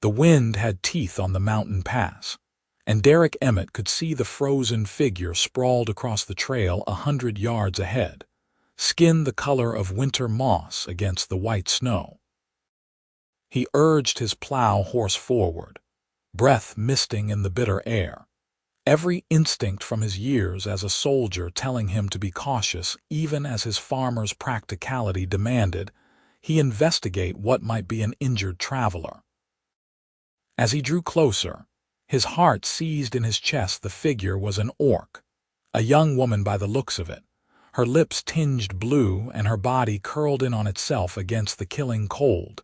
The wind had teeth on the mountain pass, and Derrick Emmett could see the frozen figure sprawled across the trail 100 yards ahead, skin the color of winter moss against the white snow. He urged his plow horse forward, breath misting in the bitter air, every instinct from his years as a soldier telling him to be cautious even as his farmer's practicality demanded he investigate what might be an injured traveler. As he drew closer, his heart seized in his chest. The figure was an orc, a young woman by the looks of it, her lips tinged blue and her body curled in on itself against the killing cold.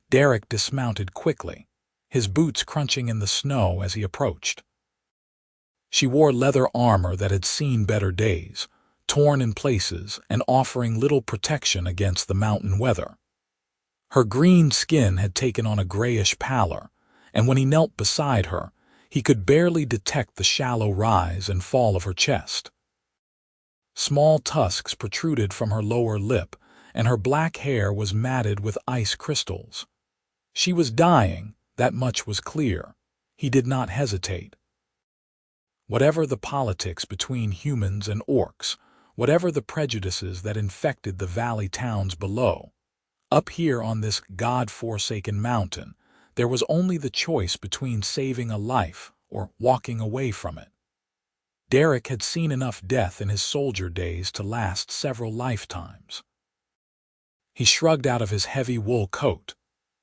Derrick dismounted quickly, his boots crunching in the snow as he approached. She wore leather armor that had seen better days, torn in places and offering little protection against the mountain weather. Her green skin had taken on a grayish pallor, and when he knelt beside her, he could barely detect the shallow rise and fall of her chest. Small tusks protruded from her lower lip, and her black hair was matted with ice crystals. She was dying, that much was clear. He did not hesitate. Whatever the politics between humans and orcs, whatever the prejudices that infected the valley towns below, up here on this God-forsaken mountain, there was only the choice between saving a life or walking away from it. Derrick had seen enough death in his soldier days to last several lifetimes. He shrugged out of his heavy wool coat,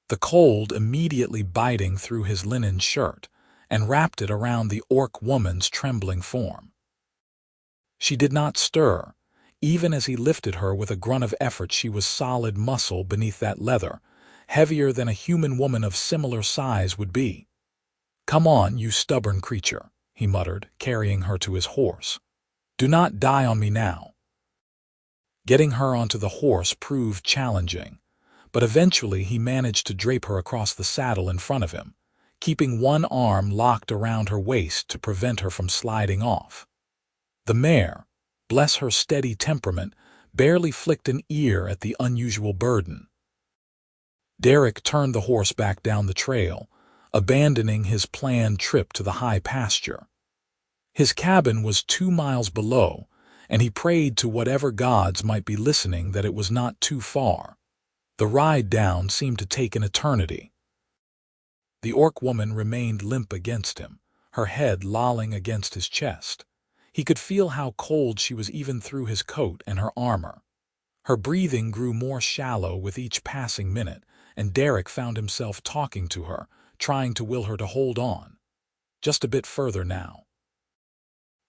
the cold immediately biting through his linen shirt, and wrapped it around the orc woman's trembling form. She did not stir, even as he lifted her with a grunt of effort. She was solid muscle beneath that leather, heavier than a human woman of similar size would be. "Come on, you stubborn creature," he muttered, carrying her to his horse. "Do not die on me now." Getting her onto the horse proved challenging, but eventually he managed to drape her across the saddle in front of him, keeping one arm locked around her waist to prevent her from sliding off. The mare, bless her steady temperament, barely flicked an ear at the unusual burden. Derrick turned the horse back down the trail, abandoning his planned trip to the high pasture. His cabin was 2 miles below, and he prayed to whatever gods might be listening that it was not too far. The ride down seemed to take an eternity. The orc woman remained limp against him, her head lolling against his chest. He could feel how cold she was even through his coat and her armor. Her breathing grew more shallow with each passing minute, and Derrick found himself talking to her, trying to will her to hold on. "Just a bit further now.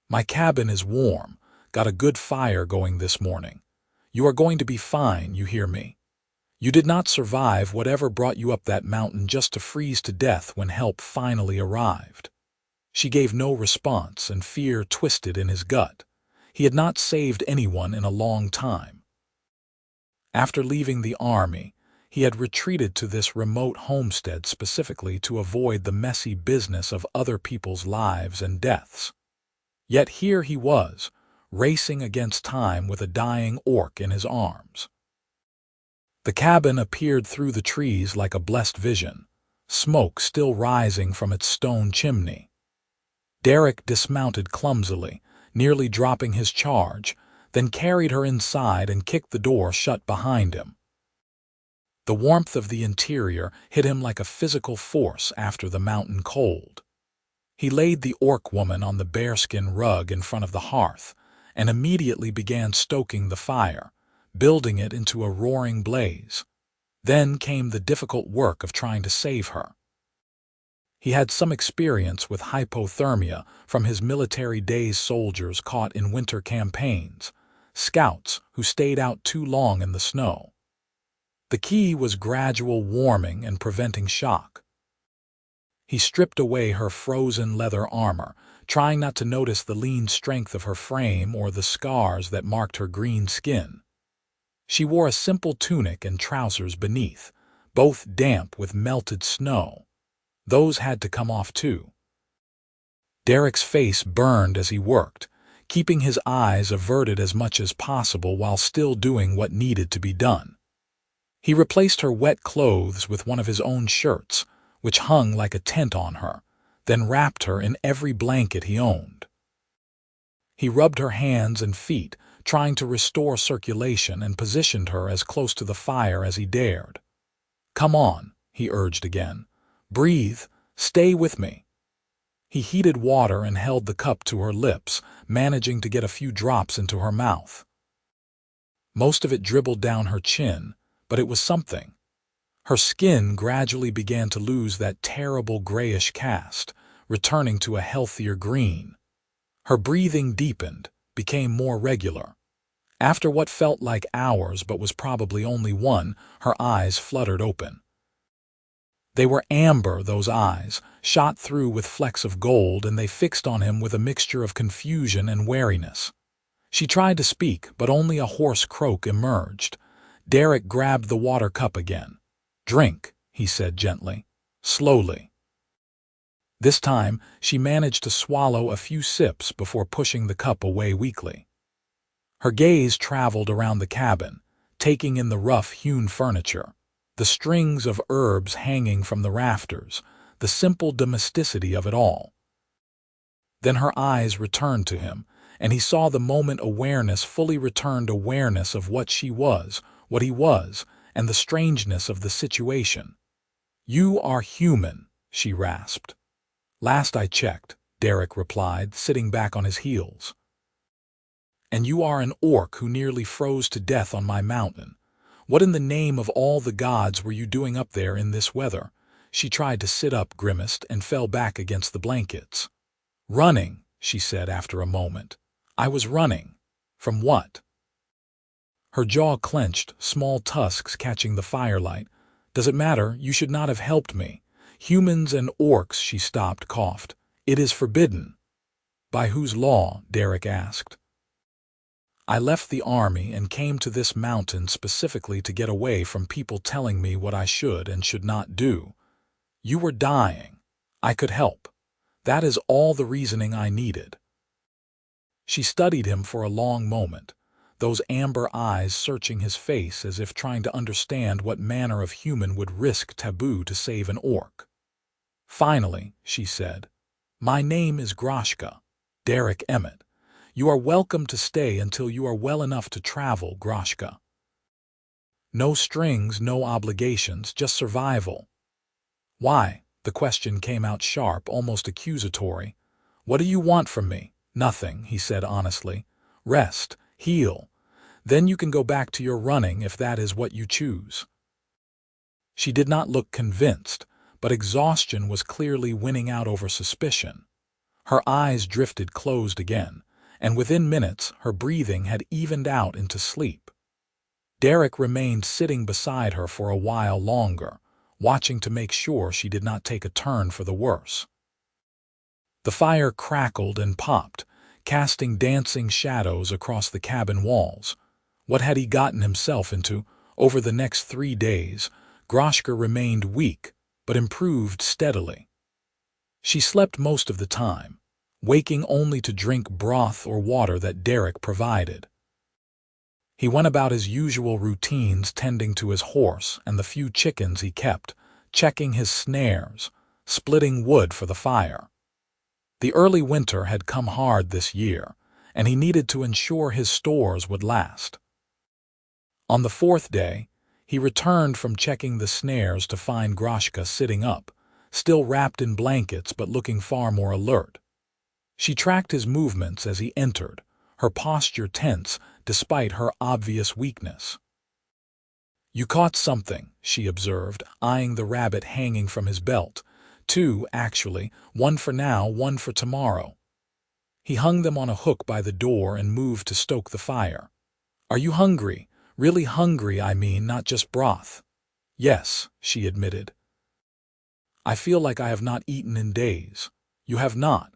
My cabin is warm, got a good fire going this morning. You are going to be fine, you hear me? You did not survive whatever brought you up that mountain just to freeze to death when help finally arrived." She gave no response, and fear twisted in his gut. He had not saved anyone in a long time. After leaving the army, he had retreated to this remote homestead specifically to avoid the messy business of other people's lives and deaths. Yet here he was, racing against time with a dying orc in his arms. The cabin appeared through the trees like a blessed vision, smoke still rising from its stone chimney. Derrick dismounted clumsily, nearly dropping his charge, then carried her inside and kicked the door shut behind him. The warmth of the interior hit him like a physical force after the mountain cold. He laid the orc woman on the bearskin rug in front of the hearth and immediately began stoking the fire, building it into a roaring blaze. Then came the difficult work of trying to save her. He had some experience with hypothermia from his military days. Soldiers caught in winter campaigns, scouts who stayed out too long in the snow. The key was gradual warming and preventing shock. He stripped away her frozen leather armor, trying not to notice the lean strength of her frame or the scars that marked her green skin. She wore a simple tunic and trousers beneath, both damp with melted snow. Those had to come off too. Derrick's face burned as he worked, keeping his eyes averted as much as possible while still doing what needed to be done. He replaced her wet clothes with one of his own shirts, which hung like a tent on her, then wrapped her in every blanket he owned. He rubbed her hands and feet, trying to restore circulation, and positioned her as close to the fire as he dared. "Come on," he urged again. "Breathe. Stay with me." He heated water and held the cup to her lips, managing to get a few drops into her mouth. Most of it dribbled down her chin, but it was something. Her skin gradually began to lose that terrible grayish cast, returning to a healthier green. Her breathing deepened, became more regular. After what felt like hours but was probably only one, her eyes fluttered open. They were amber, those eyes, shot through with flecks of gold, and they fixed on him with a mixture of confusion and wariness. She tried to speak, but only a hoarse croak emerged. Derrick grabbed the water cup again. "Drink," he said gently, slowly. This time, she managed to swallow a few sips before pushing the cup away weakly. Her gaze traveled around the cabin, taking in the rough-hewn furniture, the strings of herbs hanging from the rafters, the simple domesticity of it all. Then her eyes returned to him, and he saw the moment awareness fully returned, awareness of what she was, what he was, and the strangeness of the situation. "You are human," she rasped. "Last I checked," Derrick replied, sitting back on his heels. "And you are an orc who nearly froze to death on my mountain. What in the name of all the gods were you doing up there in this weather?" She tried to sit up, grimaced, and fell back against the blankets. "Running," she said after a moment. "I was running. From what?" Her jaw clenched, small tusks catching the firelight. "Does it matter? You should not have helped me. Humans and orcs," she stopped, coughed. "It is forbidden." "By whose law?" Derrick asked. "I left the army and came to this mountain specifically to get away from people telling me what I should and should not do. You were dying. I could help. That is all the reasoning I needed." She studied him for a long moment, those amber eyes searching his face as if trying to understand what manner of human would risk taboo to save an orc. Finally, she said, "My name is Groshka, Derrick Emmett. You are welcome to stay until you are well enough to travel, Groshka. No strings, no obligations, just survival." "Why?" The question came out sharp, almost accusatory. "What do you want from me?" "Nothing," he said honestly. "Rest, heal. Then you can go back to your running if that is what you choose." She did not look convinced, but exhaustion was clearly winning out over suspicion. Her eyes drifted closed again, and within minutes her breathing had evened out into sleep. Derrick remained sitting beside her for a while longer, watching to make sure she did not take a turn for the worse. The fire crackled and popped, casting dancing shadows across the cabin walls. What had he gotten himself into? Over the next 3 days, Groshka remained weak, but improved steadily. She slept most of the time, waking only to drink broth or water that Derrick provided. He went about his usual routines, tending to his horse and the few chickens he kept, checking his snares, splitting wood for the fire. The early winter had come hard this year, and he needed to ensure his stores would last. On the 4th day, he returned from checking the snares to find Groshka sitting up, still wrapped in blankets but looking far more alert. She tracked his movements as he entered, her posture tense despite her obvious weakness. "You caught something," she observed, eyeing the rabbit hanging from his belt. "2, actually, one for now, one for tomorrow." He hung them on a hook by the door and moved to stoke the fire. "Are you hungry? Really hungry, I mean, not just broth." "Yes," she admitted. "I feel like I have not eaten in days." "You have not?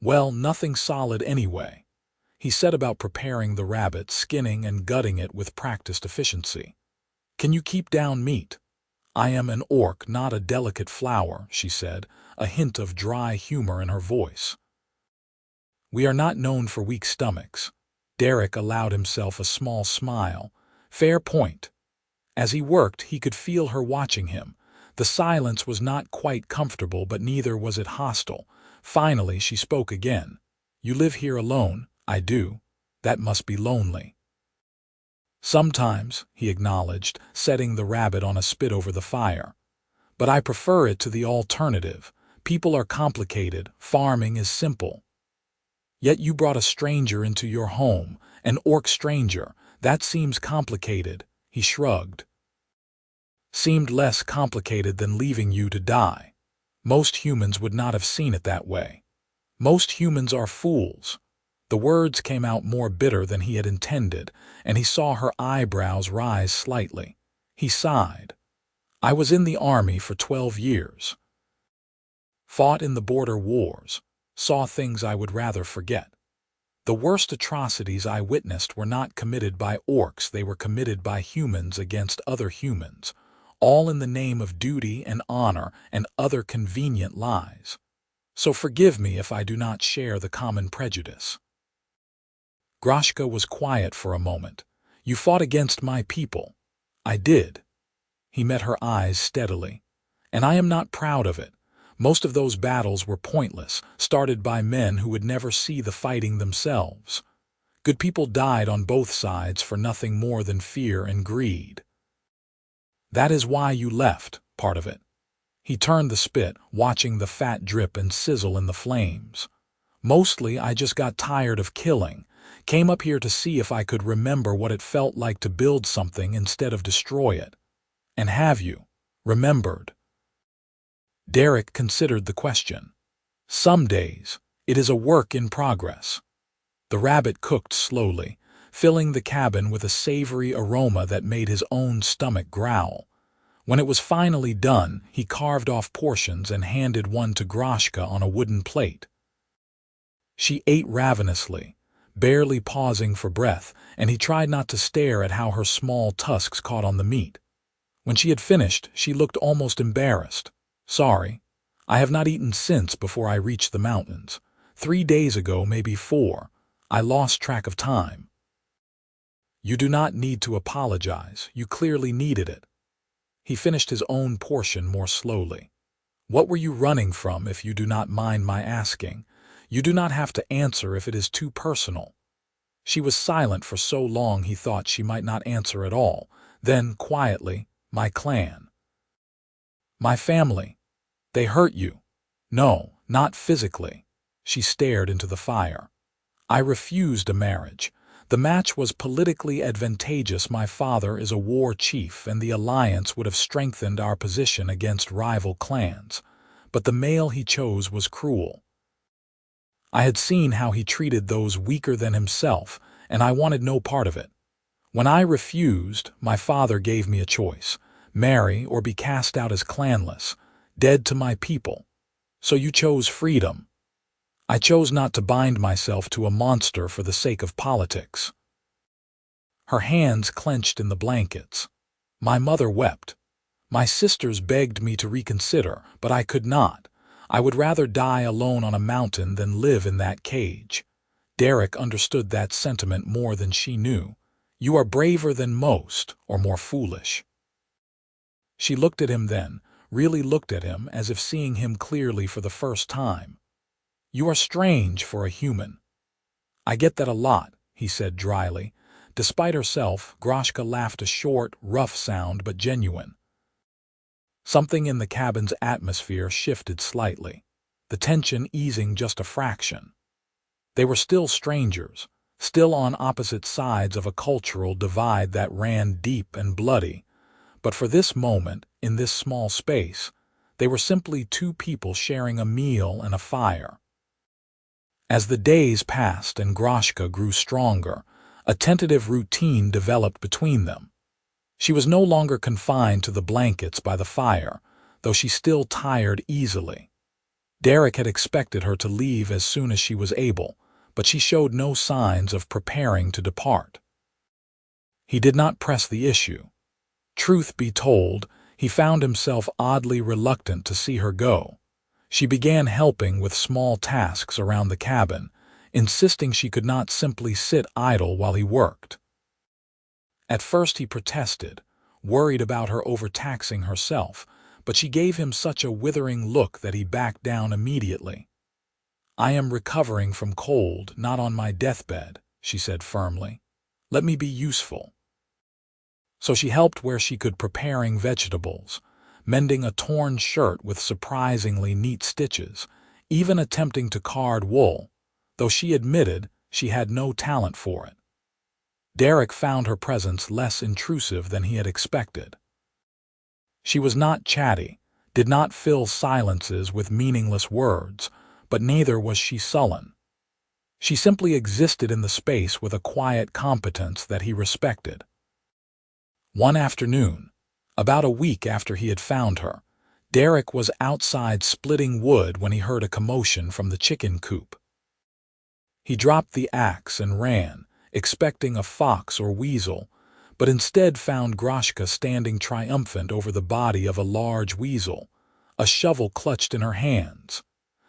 Well, nothing solid anyway." He set about preparing the rabbit, skinning and gutting it with practiced efficiency. "Can you keep down meat?" "I am an orc, not a delicate flower," she said, a hint of dry humor in her voice. "We are not known for weak stomachs." Derrick allowed himself a small smile. "Fair point." As he worked, he could feel her watching him, The silence was not quite comfortable, but neither was it hostile. Finally, she spoke again. "You live here alone?" "I do." "That must be lonely." "Sometimes," he acknowledged, setting the rabbit on a spit over the fire. "But I prefer it to the alternative. People are complicated, farming is simple." "Yet you brought a stranger into your home, an orc stranger. That seems complicated." He shrugged. "Seemed less complicated than leaving you to die. Most humans would not have seen it that way. Most humans are fools." The words came out more bitter than he had intended, and he saw her eyebrows rise slightly. He sighed. "I was in the army for 12 years. Fought in the border wars. Saw things I would rather forget. The worst atrocities I witnessed were not committed by orcs, they were committed by humans against other humans, all in the name of duty and honor and other convenient lies. So forgive me if I do not share the common prejudice." Groshka was quiet for a moment. "You fought against my people." "I did." He met her eyes steadily. "And I am not proud of it. Most of those battles were pointless, started by men who would never see the fighting themselves. Good people died on both sides for nothing more than fear and greed. That is why you left, part of it." He turned the spit, watching the fat drip and sizzle in the flames. "Mostly I just got tired of killing. Came up here to see if I could remember what it felt like to build something instead of destroy it." "And have you remembered?" Derrick considered the question. "Some days. It is a work in progress." The rabbit cooked slowly, filling the cabin with a savory aroma that made his own stomach growl. When it was finally done, he carved off portions and handed one to Groshka on a wooden plate. She ate ravenously, barely pausing for breath, and he tried not to stare at how her small tusks caught on the meat. When she had finished, she looked almost embarrassed. "Sorry. I have not eaten since before I reached the mountains. 3 days ago, maybe 4. I lost track of time." "You do not need to apologize. You clearly needed it." He finished his own portion more slowly. "What were you running from, if you do not mind my asking? You do not have to answer if it is too personal." She was silent for so long he thought she might not answer at all. Then, quietly, "My clan." "My family. They hurt you?" "No, not physically." She stared into the fire. "I refused a marriage. The match was politically advantageous. My father is a war chief, and the alliance would have strengthened our position against rival clans. But the male he chose was cruel. I had seen how he treated those weaker than himself, and I wanted no part of it. When I refused, my father gave me a choice: marry or be cast out as clanless, dead to my people. So you chose freedom. I chose not to bind myself to a monster for the sake of politics." Her hands clenched in the blankets. "My mother wept. My sisters begged me to reconsider, but I could not. I would rather die alone on a mountain than live in that cage." Derrick understood that sentiment more than she knew. "You are braver than most, or more foolish." She looked at him then, really looked at him as if seeing him clearly for the first time. "You are strange for a human." "I get that a lot," he said dryly. Despite herself, Groshka laughed, a short, rough sound but genuine. Something in the cabin's atmosphere shifted slightly, the tension easing just a fraction. They were still strangers, still on opposite sides of a cultural divide that ran deep and bloody. But for this moment, in this small space, they were simply two people sharing a meal and a fire. As the days passed and Groshka grew stronger, a tentative routine developed between them. She was no longer confined to the blankets by the fire, though she still tired easily. Derrick had expected her to leave as soon as she was able, but she showed no signs of preparing to depart. He did not press the issue. Truth be told, he found himself oddly reluctant to see her go. She began helping with small tasks around the cabin, insisting she could not simply sit idle while he worked. At first he protested, worried about her overtaxing herself, but she gave him such a withering look that he backed down immediately. "I am recovering from cold, not on my deathbed," she said firmly. "Let me be useful." So she helped where she could, preparing vegetables, mending a torn shirt with surprisingly neat stitches, even attempting to card wool, though she admitted she had no talent for it. Derrick found her presence less intrusive than he had expected. She was not chatty, did not fill silences with meaningless words, but neither was she sullen. She simply existed in the space with a quiet competence that he respected. One afternoon, about a week after he had found her, Derrick was outside splitting wood when he heard a commotion from the chicken coop. He dropped the axe and ran, expecting a fox or weasel, but instead found Groshka standing triumphant over the body of a large weasel, a shovel clutched in her hands.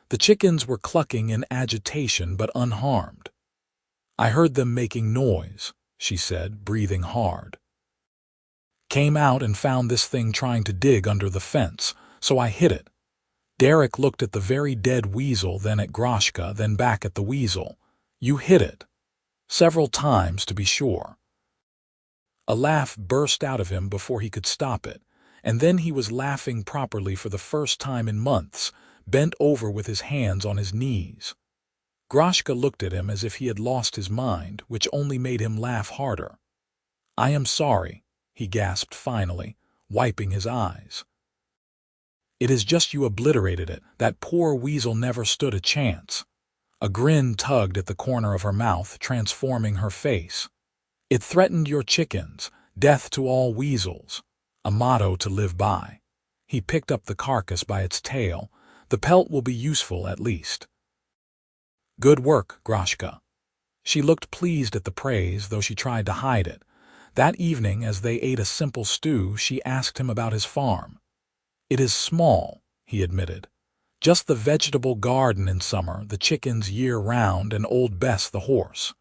The chickens were clucking in agitation but unharmed. "I heard them making noise," she said, breathing hard. "Came out and found this thing trying to dig under the fence, so I hit it." Derrick looked at the very dead weasel, then at Groshka, then back at the weasel. "You hit it." "Several times, to be sure." A laugh burst out of him before he could stop it, and then he was laughing properly for the first time in months, bent over with his hands on his knees. Groshka looked at him as if he had lost his mind, which only made him laugh harder. "I am sorry," he gasped finally, wiping his eyes. "It is just you obliterated it. That poor weasel never stood a chance." A grin tugged at the corner of her mouth, transforming her face. "It threatened your chickens, death to all weasels. A motto to live by." He picked up the carcass by its tail. "The pelt will be useful at least." "Good work, Groshka." She looked pleased at the praise, though she tried to hide it. That evening, as they ate a simple stew, she asked him about his farm. "It is small," he admitted. "Just the vegetable garden in summer, the chickens year-round, and old Bess the horse.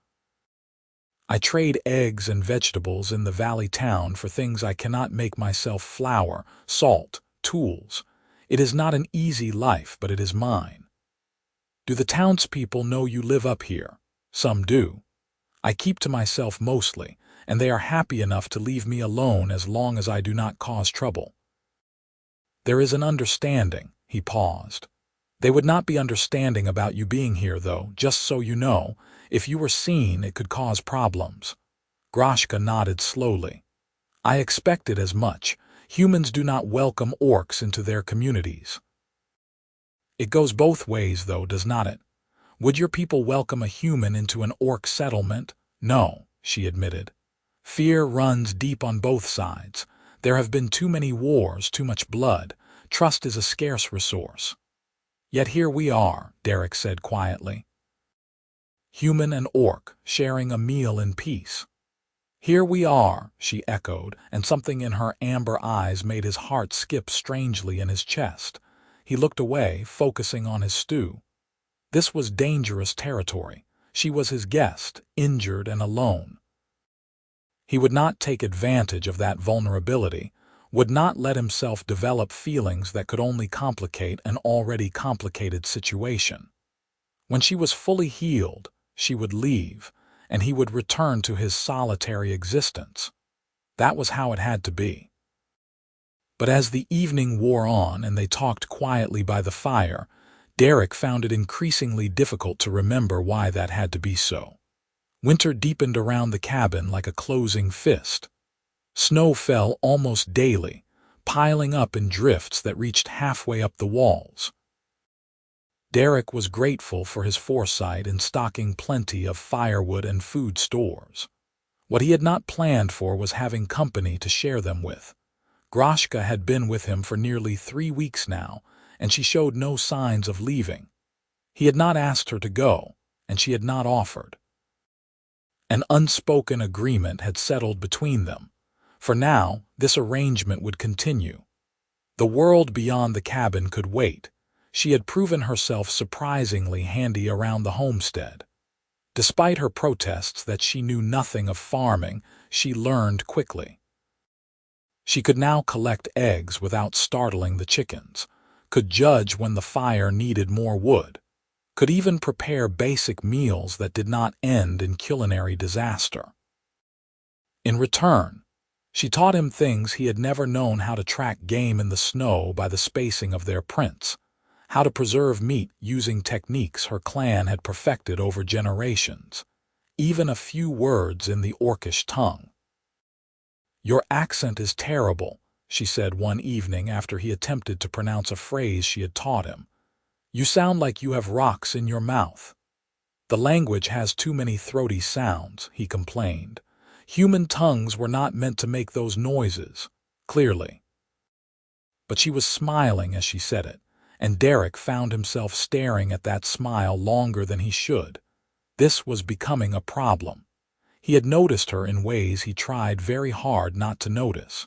I trade eggs and vegetables in the valley town for things I cannot make myself: flour, salt, tools. It is not an easy life, but it is mine. Do the townspeople know you live up here? Some do. I keep to myself mostly, and they are happy enough to leave me alone as long as I do not cause trouble. There is an understanding." He paused. "They would not be understanding about you being here, though, just so you know. If you were seen, it could cause problems." Groshka nodded slowly. "I expected as much. Humans do not welcome orcs into their communities." "It goes both ways, though, does not it? Would your people welcome a human into an orc settlement?" "No," she admitted. "Fear runs deep on both sides. There have been too many wars, too much blood. Trust is a scarce resource." "Yet here we are," Derrick said quietly. "Human and orc, sharing a meal in peace." "Here we are," she echoed, and something in her amber eyes made his heart skip strangely in his chest. He looked away, focusing on his stew. This was dangerous territory. She was his guest, injured and alone. He would not take advantage of that vulnerability, would not let himself develop feelings that could only complicate an already complicated situation. When she was fully healed, she would leave, and he would return to his solitary existence. That was how it had to be. But as the evening wore on and they talked quietly by the fire, Derrick found it increasingly difficult to remember why that had to be so. Winter deepened around the cabin like a closing fist. Snow fell almost daily, piling up in drifts that reached halfway up the walls. Derrick was grateful for his foresight in stocking plenty of firewood and food stores. What he had not planned for was having company to share them with. Groshka had been with him for nearly 3 weeks now, and she showed no signs of leaving. He had not asked her to go, and she had not offered. An unspoken agreement had settled between them. For now, this arrangement would continue. The world beyond the cabin could wait. She had proven herself surprisingly handy around the homestead. Despite her protests that she knew nothing of farming, she learned quickly. She could now collect eggs without startling the chickens, could judge when the fire needed more wood, could even prepare basic meals that did not end in culinary disaster. In return, she taught him things he had never known: how to track game in the snow by the spacing of their prints, how to preserve meat using techniques her clan had perfected over generations, even a few words in the Orcish tongue. "Your accent is terrible," she said one evening after he attempted to pronounce a phrase she had taught him. "You sound like you have rocks in your mouth." "The language has too many throaty sounds," he complained. "Human tongues were not meant to make those noises, clearly." But she was smiling as she said it, and Derrick found himself staring at that smile longer than he should. This was becoming a problem. He had noticed her in ways he tried very hard not to notice.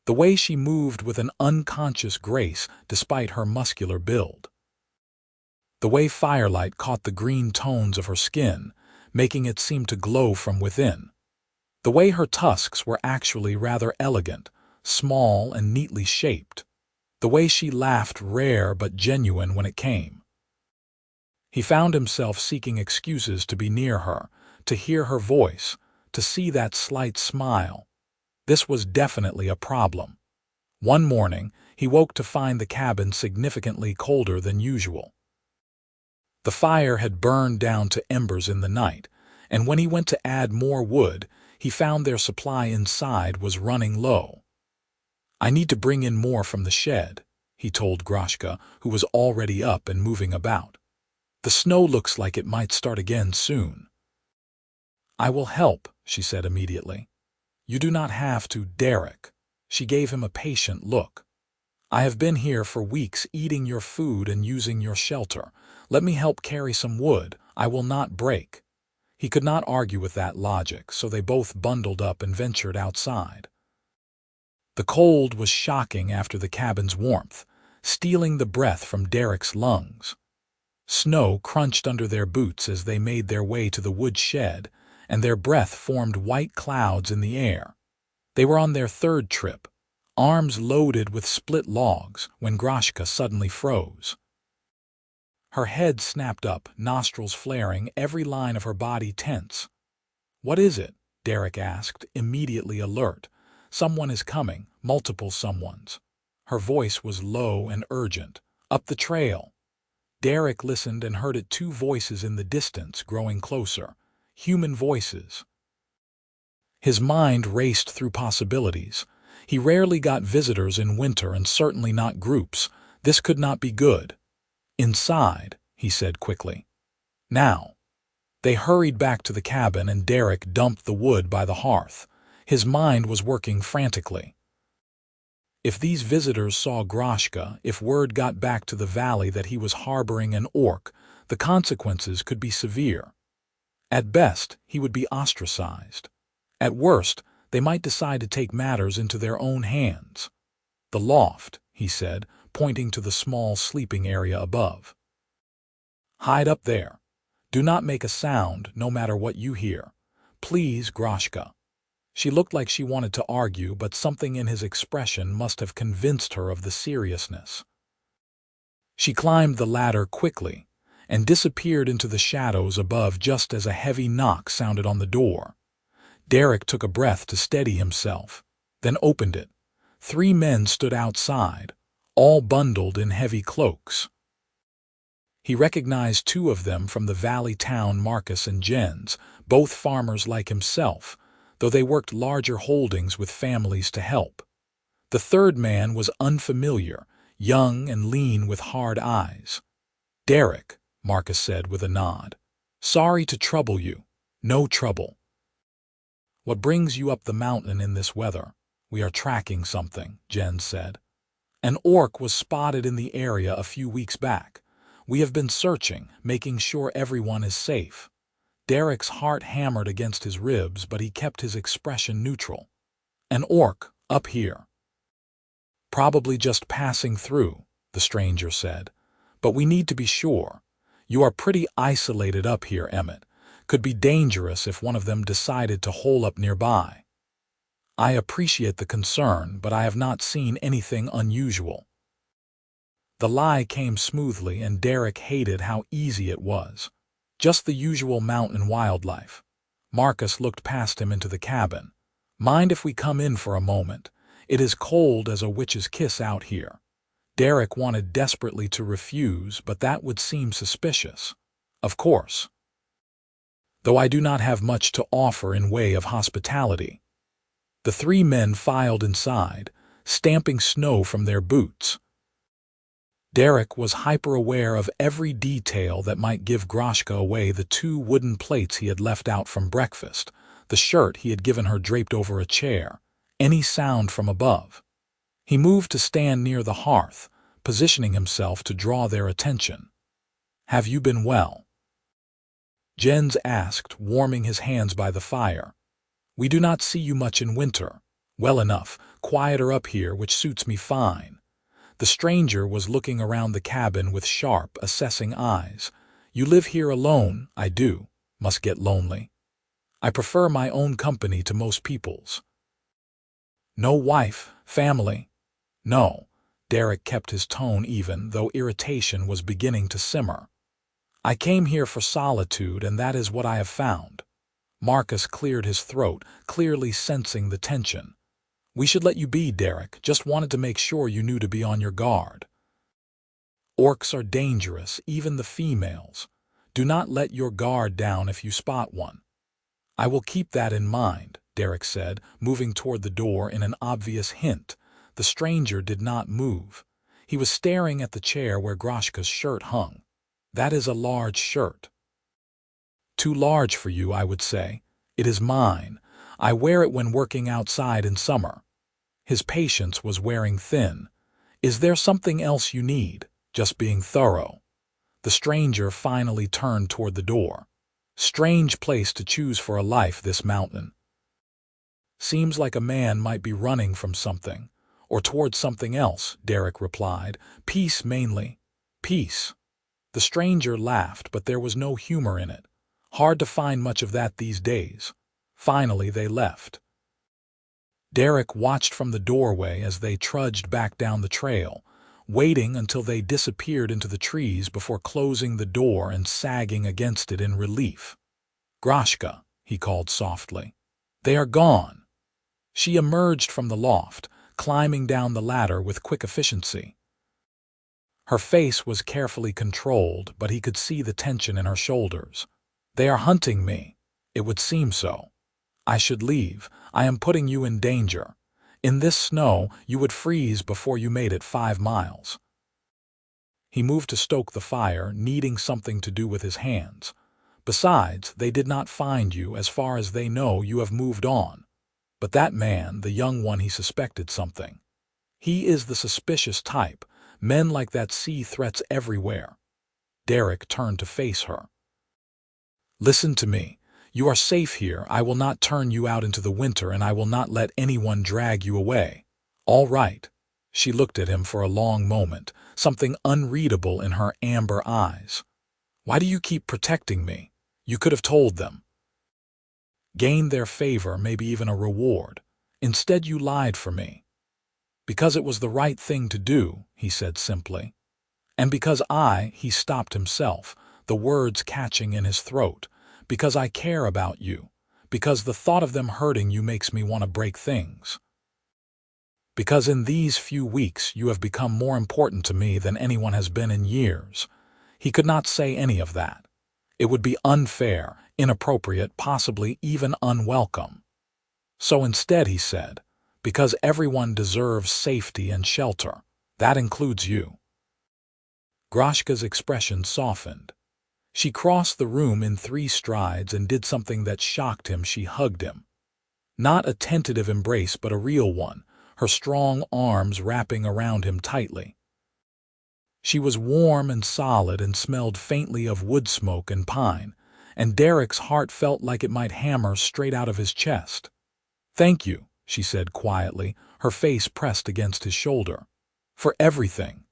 The way she moved with an unconscious grace despite her muscular build. The way firelight caught the green tones of her skin, making it seem to glow from within. The way her tusks were actually rather elegant, small and neatly shaped. The way she laughed, rare but genuine when it came. He found himself seeking excuses to be near her, to hear her voice, to see that slight smile. This was definitely a problem. One morning, he woke to find the cabin significantly colder than usual. The fire had burned down to embers in the night, and when he went to add more wood, he found their supply inside was running low. "I need to bring in more from the shed," he told Groshka, who was already up and moving about. "The snow looks like it might start again soon." "I will help," she said immediately. "You do not have to, Derrick." She gave him a patient look. "I have been here for weeks eating your food and using your shelter. Let me help carry some wood. I will not break." He could not argue with that logic, so they both bundled up and ventured outside. The cold was shocking after the cabin's warmth, stealing the breath from Derrick's lungs. Snow crunched under their boots as they made their way to the wood shed, and their breath formed white clouds in the air. They were on their third trip, arms loaded with split logs, when Groshka suddenly froze. Her head snapped up, nostrils flaring, every line of her body tense. "What is it?" Derrick asked, immediately alert. "Someone is coming, multiple someones." Her voice was low and urgent. "Up the trail." Derrick listened and heard it: two voices in the distance, growing closer. Human voices. His mind raced through possibilities. He rarely got visitors in winter, and certainly not groups. This could not be good. "Inside," he said quickly. "Now." They hurried back to the cabin, and Derrick dumped the wood by the hearth. His mind was working frantically. If these visitors saw Groshka, if word got back to the valley that he was harboring an orc, the consequences could be severe. At best, he would be ostracized. At worst, they might decide to take matters into their own hands. "The loft," he said, pointing to the small sleeping area above. "Hide up there. Do not make a sound, no matter what you hear. Please, Groshka." She looked like she wanted to argue, but something in his expression must have convinced her of the seriousness. She climbed the ladder quickly and disappeared into the shadows above just as a heavy knock sounded on the door. Derrick took a breath to steady himself, then opened it. 3 men stood outside, all bundled in heavy cloaks. He recognized 2 of them from the valley town, Marcus and Jens, both farmers like himself, though they worked larger holdings with families to help. The third man was unfamiliar, young and lean with hard eyes. "Derrick," Marcus said with a nod. "Sorry to trouble you." "No trouble." "What brings you up the mountain in this weather?" "We are tracking something," Jens said. "An orc was spotted in the area a few weeks back. We have been searching, making sure everyone is safe." Derrick's heart hammered against his ribs, but he kept his expression neutral. "An orc, up here." "Probably just passing through," the stranger said. "But we need to be sure. You are pretty isolated up here, Emmett. Could be dangerous if one of them decided to hole up nearby." I appreciate the concern, but I have not seen anything unusual. The lie came smoothly, and Derrick hated how easy it was. Just the usual mountain wildlife. Marcus looked past him into the cabin. Mind if we come in for a moment? It is cold as a witch's kiss out here. Derrick wanted desperately to refuse, but that would seem suspicious. Of course. Though I do not have much to offer in way of hospitality. The three men filed inside, stamping snow from their boots. Derrick was hyper-aware of every detail that might give Groshka away: the 2 wooden plates he had left out from breakfast, the shirt he had given her draped over a chair, any sound from above. He moved to stand near the hearth, positioning himself to draw their attention. "Have you been well?" Jens asked, warming his hands by the fire. "We do not see you much in winter." "Well enough, quieter up here, which suits me fine." The stranger was looking around the cabin with sharp, assessing eyes. "You live here alone?" "I do. Must get lonely. I prefer my own company to most people's." "No wife, family?" "No." Derrick kept his tone even, though irritation was beginning to simmer. "I came here for solitude, and that is what I have found." Marcus cleared his throat, clearly sensing the tension. "We should let you be, Derrick. Just wanted to make sure you knew to be on your guard. Orcs are dangerous, even the females. Do not let your guard down if you spot one." "I will keep that in mind," Derrick said, moving toward the door in an obvious hint. The stranger did not move. He was staring at the chair where Groshka's shirt hung. "That is a large shirt." "Too large for you, I would say. It is mine. I wear it when working outside in summer." His patience was wearing thin. "Is there something else you need?" "Just being thorough." The stranger finally turned toward the door. "Strange place to choose for a life, this mountain. Seems like a man might be running from something, or towards something else," Derrick replied. "Peace mainly." "Peace." The stranger laughed, but there was no humor in it. Hard to find much of that these days. Finally they left. Derrick watched from the doorway as they trudged back down the trail, waiting until they disappeared into the trees before closing the door and sagging against it in relief. "Groshka," he called softly. "They are gone." She emerged from the loft, climbing down the ladder with quick efficiency. Her face was carefully controlled, but he could see the tension in her shoulders. "They are hunting me." "It would seem so." "I should leave. I am putting you in danger. In this snow, you would freeze before you made it 5 miles. He moved to stoke the fire, needing something to do with his hands. "Besides, they did not find you. As far as they know, you have moved on." But that man, the young one, he suspected something. He is the suspicious type. Men like that see threats everywhere. Derrick turned to face her. "Listen to me. You are safe here. I will not turn you out into the winter, and I will not let anyone drag you away." "All right." She looked at him for a long moment, something unreadable in her amber eyes. "Why do you keep protecting me? You could have told them." "Gain their favor, maybe even a reward. Instead you lied for me." "Because it was the right thing to do," he said simply. "And because he stopped himself, the words catching in his throat. Because I care about you. Because the thought of them hurting you makes me want to break things. Because in these few weeks you have become more important to me than anyone has been in years." He could not say any of that. It would be unfair, inappropriate, possibly even unwelcome. So instead he said, "Because everyone deserves safety and shelter. That includes you." Groshka's expression softened. She crossed the room in 3 strides and did something that shocked him. She hugged him. Not a tentative embrace, but a real one, her strong arms wrapping around him tightly. She was warm and solid and smelled faintly of wood smoke and pine, and Derrick's heart felt like it might hammer straight out of his chest. "Thank you," she said quietly, her face pressed against his shoulder. "For everything."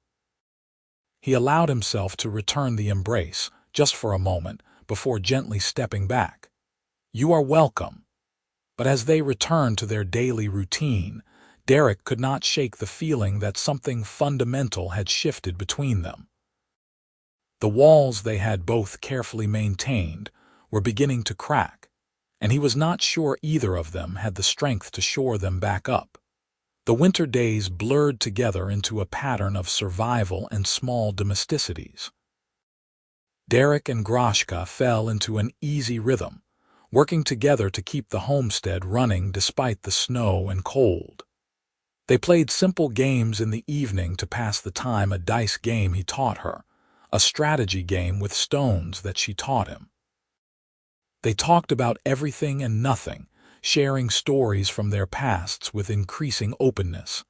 He allowed himself to return the embrace, just for a moment, before gently stepping back. "You are welcome." But as they returned to their daily routine, Derrick could not shake the feeling that something fundamental had shifted between them. The walls they had both carefully maintained were beginning to crack, and he was not sure either of them had the strength to shore them back up. The winter days blurred together into a pattern of survival and small domesticities. Derrick and Groshka fell into an easy rhythm, working together to keep the homestead running despite the snow and cold. They played simple games in the evening to pass the time, a dice game he taught her, a strategy game with stones that she taught him. They talked about everything and nothing, sharing stories from their pasts with increasing openness.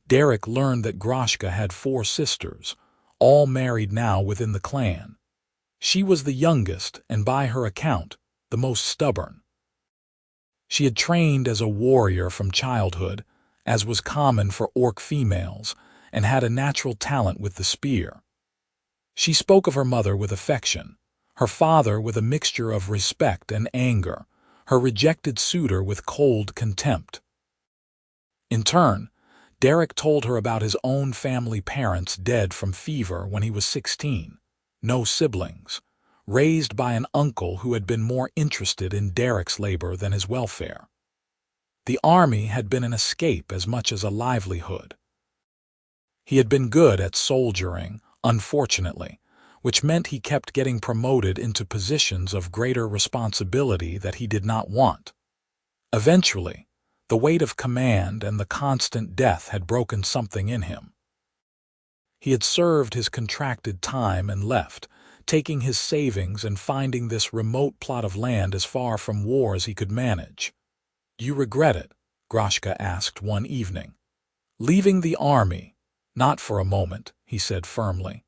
Derrick learned that Groshka had 4 sisters, all married now within the clan. She was the youngest and, by her account, the most stubborn. She had trained as a warrior from childhood, as was common for orc females, and had a natural talent with the spear. She spoke of her mother with affection, her father with a mixture of respect and anger, her rejected suitor with cold contempt. In turn, Derrick told her about his own family parents dead from fever when he was 16, no siblings, raised by an uncle who had been more interested in Derrick's labor than his welfare. The army had been an escape as much as a livelihood. He had been good at soldiering, unfortunately, which meant he kept getting promoted into positions of greater responsibility that he did not want. Eventually, the weight of command and the constant death had broken something in him. He had served his contracted time and left, taking his savings and finding this remote plot of land as far from war as he could manage. "Do you regret it?" Groshka asked one evening. "Leaving the army?" "Not for a moment," he said firmly.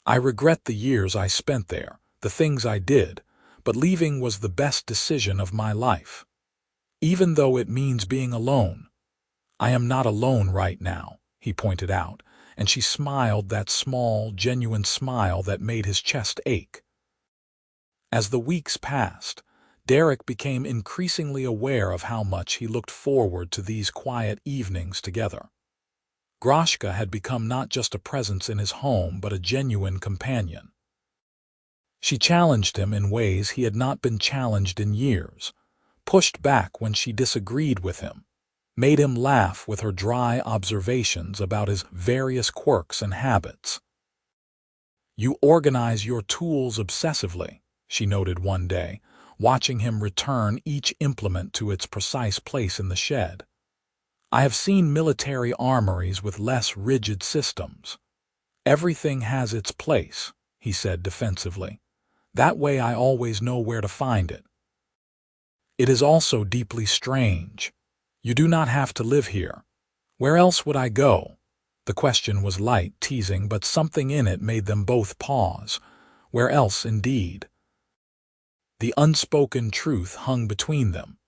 "I regret the years I spent there, the things I did, but leaving was the best decision of my life. Even though it means being alone. I am not alone right now," he pointed out, and she smiled, that small, genuine smile that made his chest ache. As the weeks passed, Derrick became increasingly aware of how much he looked forward to these quiet evenings together. Groshka had become not just a presence in his home but a genuine companion. She challenged him in ways he had not been challenged in years, pushed back when she disagreed with him, made him laugh with her dry observations about his various quirks and habits. "You organize your tools obsessively," she noted one day, watching him return each implement to its precise place in the shed. "I have seen military armories with less rigid systems. Everything has its place," he said defensively. "That way I always know where to find it. It is also deeply strange. You do not have to live here. Where else would I go?" The question was light, teasing, but something in it made them both pause. Where else, indeed? The unspoken truth hung between them.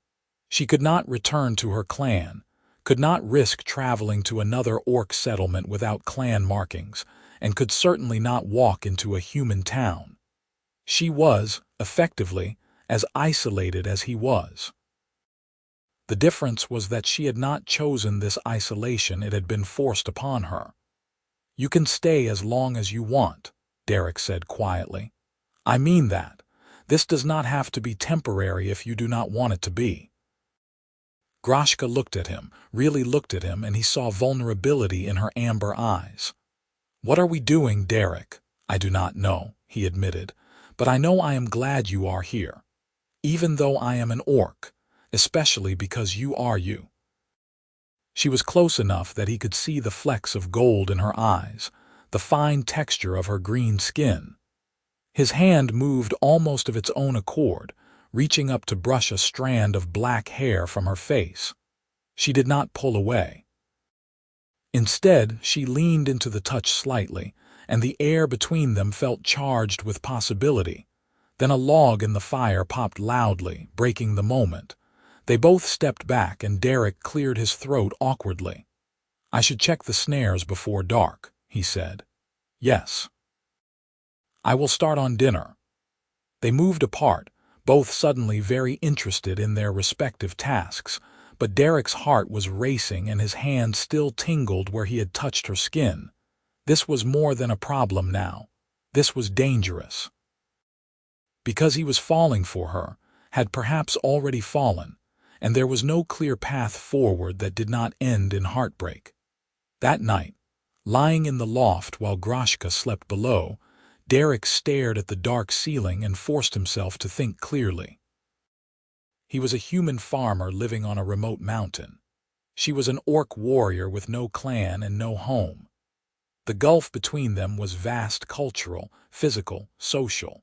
She could not return to her clan, could not risk traveling to another orc settlement without clan markings, and could certainly not walk into a human town. She was, effectively, as isolated as he was. The difference was that she had not chosen this isolation, it had been forced upon her. "You can stay as long as you want," Derrick said quietly. "I mean that. This does not have to be temporary if you do not want it to be." Groshka looked at him, really looked at him, and he saw vulnerability in her amber eyes. "What are we doing, Derrick?" "I do not know," he admitted, "but I know I am glad you are here. Even though I am an orc, especially because you are you." She was close enough that he could see the flecks of gold in her eyes, the fine texture of her green skin. His hand moved almost of its own accord, reaching up to brush a strand of black hair from her face. She did not pull away. Instead, she leaned into the touch slightly, and the air between them felt charged with possibility. Then a log in the fire popped loudly, breaking the moment. They both stepped back, and Derrick cleared his throat awkwardly. "I should check the snares before dark," he said. "Yes. I will start on dinner." They moved apart, both suddenly very interested in their respective tasks, but Derrick's heart was racing and his hand still tingled where he had touched her skin. This was more than a problem now. This was dangerous. Because he was falling for her, had perhaps already fallen, and there was no clear path forward that did not end in heartbreak. That night, lying in the loft while Groshka slept below, Derrick stared at the dark ceiling and forced himself to think clearly. He was a human farmer living on a remote mountain. She was an orc warrior with no clan and no home. The gulf between them was vast, cultural, physical, social.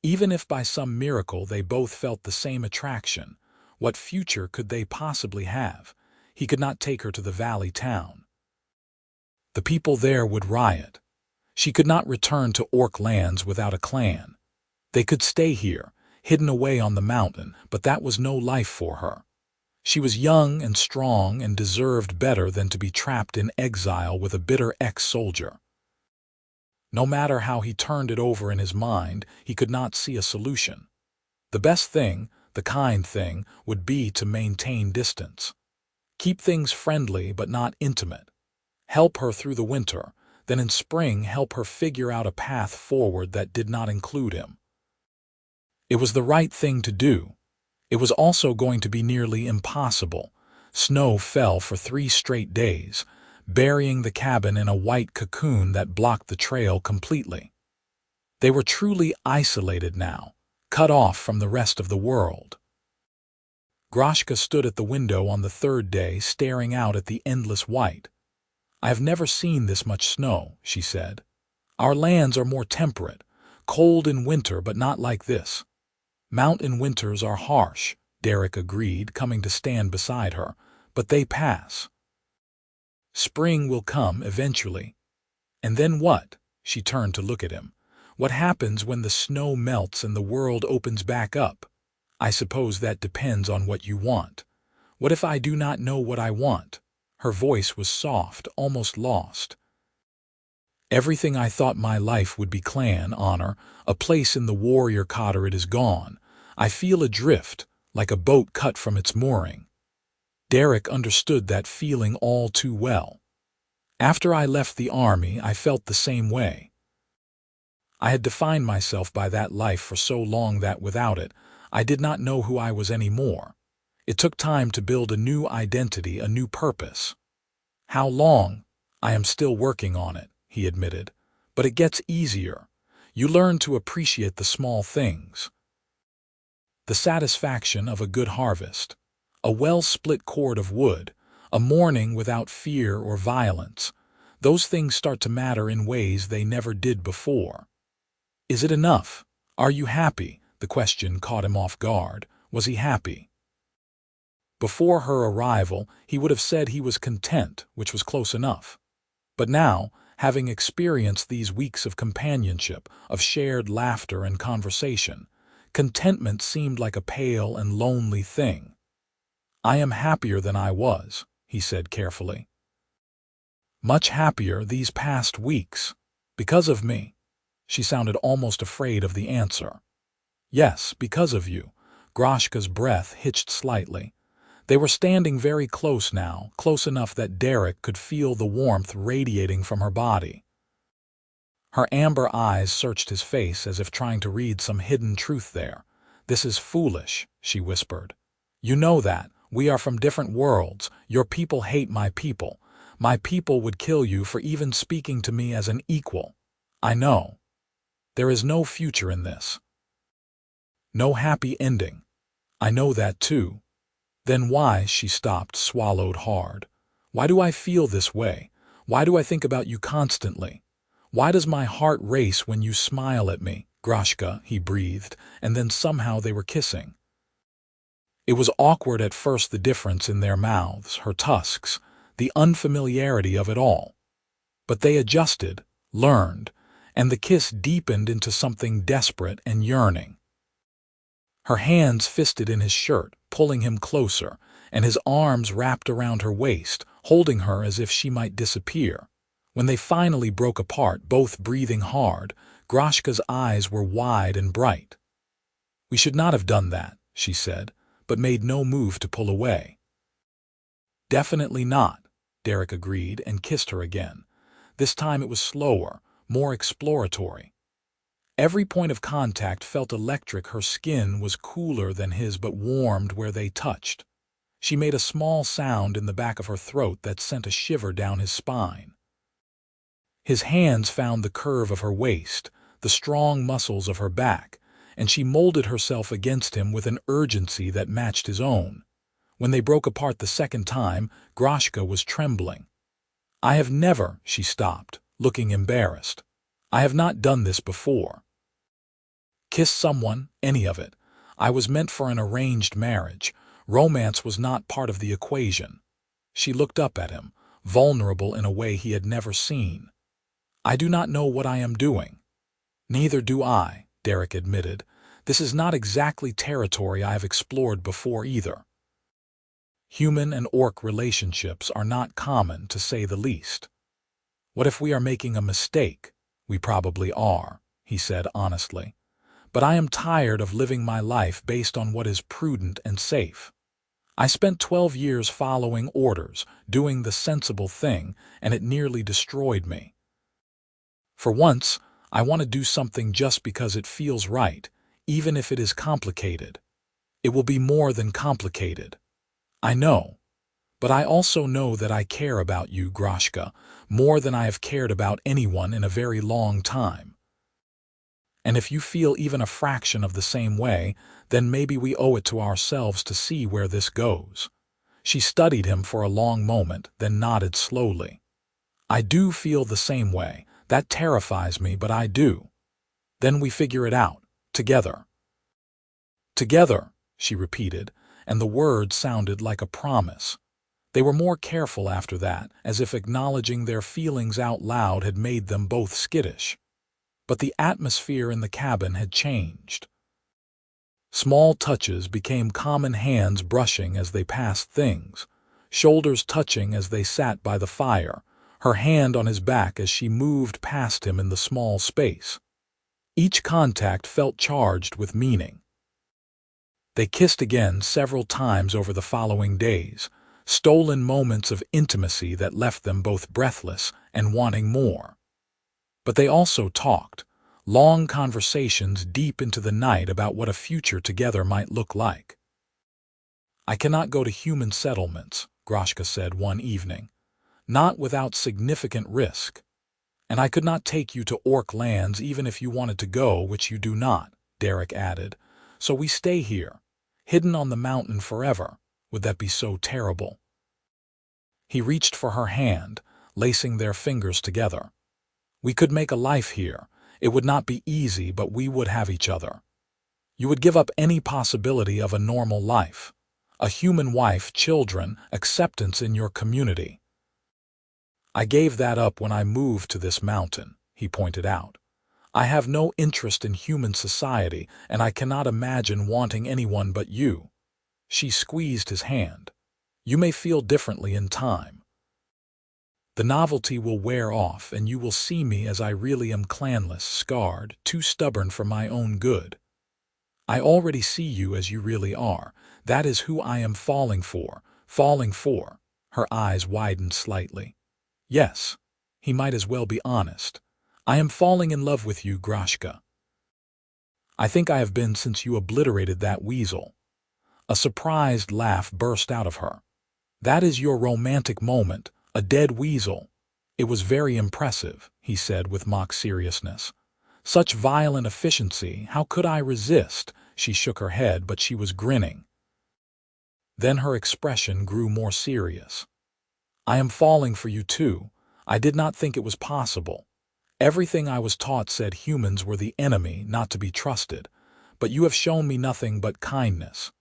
Even if by some miracle they both felt the same attraction, what future could they possibly have? He could not take her to the valley town. The people there would riot. She could not return to orc lands without a clan. They could stay here, hidden away on the mountain, but that was no life for her. She was young and strong and deserved better than to be trapped in exile with a bitter ex-soldier. No matter how he turned it over in his mind, he could not see a solution. The best thing, the kind thing, would be to maintain distance. Keep things friendly but not intimate. Help her through the winter, then in spring help her figure out a path forward that did not include him. It was the right thing to do. It was also going to be nearly impossible. Snow fell for 3 straight days, burying the cabin in a white cocoon that blocked the trail completely. They were truly isolated now, cut off from the rest of the world. Groshka stood at the window on the 3rd day, staring out at the endless white. "I have never seen this much snow," she said. "Our lands are more temperate, cold in winter but not like this." "Mountain winters are harsh," Derrick agreed, coming to stand beside her, "but they pass. Spring will come eventually." "And then what?" She turned to look at him. "What happens when the snow melts and the world opens back up?" "I suppose that depends on what you want." "What if I do not know what I want?" Her voice was soft, almost lost. "Everything I thought my life would be, clan, honor, a place in the warrior cotter, it is gone. I feel adrift, like a boat cut from its mooring." Derrick understood that feeling all too well. "After I left the army, I felt the same way. I had defined myself by that life for so long that without it, I did not know who I was anymore. It took time to build a new identity, a new purpose." "How long?" "I am still working on it," he admitted. "But it gets easier. You learn to appreciate the small things. The satisfaction of a good harvest, a well-split cord of wood, a morning without fear or violence. Those things start to matter in ways they never did before." "Is it enough? Are you happy?" The question caught him off guard. Was he happy? Before her arrival, he would have said he was content, which was close enough. But now, having experienced these weeks of companionship, of shared laughter and conversation, contentment seemed like a pale and lonely thing. "I am happier than I was," he said carefully. "Much happier these past weeks. Because of me." She sounded almost afraid of the answer. "Yes, because of you." Groshka's breath hitched slightly. They were standing very close now, close enough that Derrick could feel the warmth radiating from her body. Her amber eyes searched his face as if trying to read some hidden truth there. "This is foolish," she whispered. "You know that. We are from different worlds. Your people hate my people. My people would kill you for even speaking to me as an equal. I know. There is no future in this. No happy ending. I know that too." "Then why," she stopped, swallowed hard. "Why do I feel this way? Why do I think about you constantly? Why does my heart race when you smile at me?" "Groshka," he breathed, and then somehow they were kissing. It was awkward at first, the difference in their mouths, her tusks, the unfamiliarity of it all. But they adjusted, learned, and the kiss deepened into something desperate and yearning. Her hands fisted in his shirt, pulling him closer, and his arms wrapped around her waist, holding her as if she might disappear. When they finally broke apart, both breathing hard, Groshka's eyes were wide and bright. We should not have done that, she said, but made no move to pull away. Definitely not, Derrick agreed and kissed her again. This time it was slower, more exploratory. Every point of contact felt electric. Her skin was cooler than his but warmed where they touched. She made a small sound in the back of her throat that sent a shiver down his spine. His hands found the curve of her waist, the strong muscles of her back, and she molded herself against him with an urgency that matched his own. When they broke apart the second time, Groshka was trembling. "I have never," she stopped, looking embarrassed. "I have not done this before. Kissed someone, any of it. I was meant for an arranged marriage. Romance was not part of the equation." She looked up at him, vulnerable in a way he had never seen. "I do not know what I am doing." "Neither do I," Derrick admitted. "This is not exactly territory I have explored before either." Human and orc relationships are not common, to say the least. "What if we are making a mistake?" "We probably are," he said honestly. "But I am tired of living my life based on what is prudent and safe. I spent 12 years following orders, doing the sensible thing, and it nearly destroyed me. For once, I want to do something just because it feels right, even if it is complicated. It will be more than complicated. I know. But I also know that I care about you, Groshka, more than I have cared about anyone in a very long time. And if you feel even a fraction of the same way, then maybe we owe it to ourselves to see where this goes." She studied him for a long moment, then nodded slowly. "I do feel the same way. That terrifies me, but I do. Then we figure it out, together." "Together," she repeated, and the word sounded like a promise. They were more careful after that, as if acknowledging their feelings out loud had made them both skittish. But the atmosphere in the cabin had changed. Small touches became common, hands brushing as they passed things, shoulders touching as they sat by the fire, her hand on his back as she moved past him in the small space. Each contact felt charged with meaning. They kissed again several times over the following days, stolen moments of intimacy that left them both breathless and wanting more. But they also talked, long conversations deep into the night about what a future together might look like. "I cannot go to human settlements," Groshka said one evening, "not without significant risk. And I could not take you to orc lands even if you wanted to go, which you do not," Derrick added. "So we stay here, hidden on the mountain forever. Would that be so terrible?" He reached for her hand, lacing their fingers together. "We could make a life here. It would not be easy, but we would have each other. You would give up any possibility of a normal life, a human wife, children, acceptance in your community." "I gave that up when I moved to this mountain," he pointed out. "I have no interest in human society, and I cannot imagine wanting anyone but you." She squeezed his hand. "You may feel differently in time. The novelty will wear off, and you will see me as I really am, clanless, scarred, too stubborn for my own good. I already see you as you really are. That is who I am falling for, falling for." Her eyes widened slightly. "Yes, he might as well be honest. I am falling in love with you, Groshka. I think I have been since you obliterated that weasel." A surprised laugh burst out of her. "That is your romantic moment, a dead weasel." "It was very impressive," he said with mock seriousness. "Such violent efficiency, how could I resist?" She shook her head, but she was grinning. Then her expression grew more serious. "I am falling for you too. I did not think it was possible. Everything I was taught said humans were the enemy, not to be trusted. But you have shown me nothing but kindness.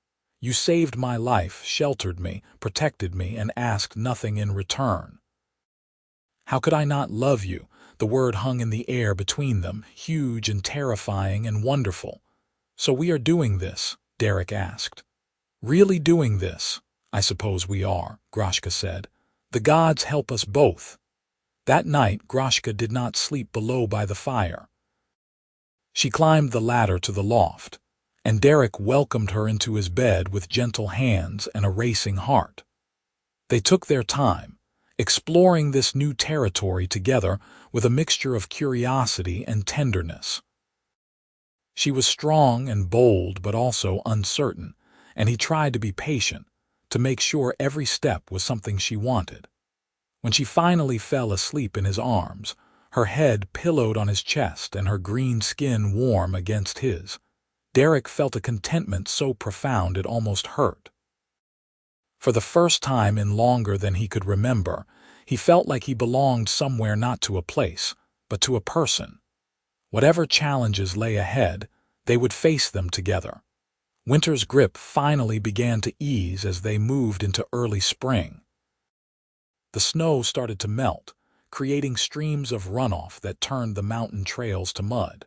You saved my life, sheltered me, protected me, and asked nothing in return. How could I not love you?" The word hung in the air between them, huge and terrifying and wonderful. "So we are doing this?" Derrick asked. "Really doing this?" "I suppose we are," Groshka said. "The gods help us both." That night, Groshka did not sleep below by the fire. She climbed the ladder to the loft. and Derrick welcomed her into his bed with gentle hands and a racing heart. They took their time, exploring this new territory together with a mixture of curiosity and tenderness. She was strong and bold but also uncertain, and he tried to be patient, to make sure every step was something she wanted. When she finally fell asleep in his arms, her head pillowed on his chest and her green skin warm against his, Derrick felt a contentment so profound it almost hurt. For the first time in longer than he could remember, he felt like he belonged somewhere, not to a place, but to a person. Whatever challenges lay ahead, they would face them together. Winter's grip finally began to ease as they moved into early spring. The snow started to melt, creating streams of runoff that turned the mountain trails to mud.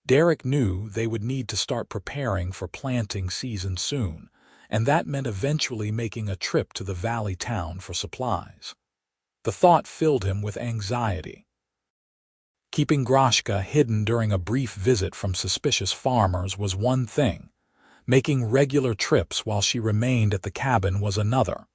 Derrick knew they would need to start preparing for planting season soon, and that meant eventually making a trip to the valley town for supplies. The thought filled him with anxiety. Keeping Groshka hidden during a brief visit from suspicious farmers was one thing. Making regular trips while she remained at the cabin was another.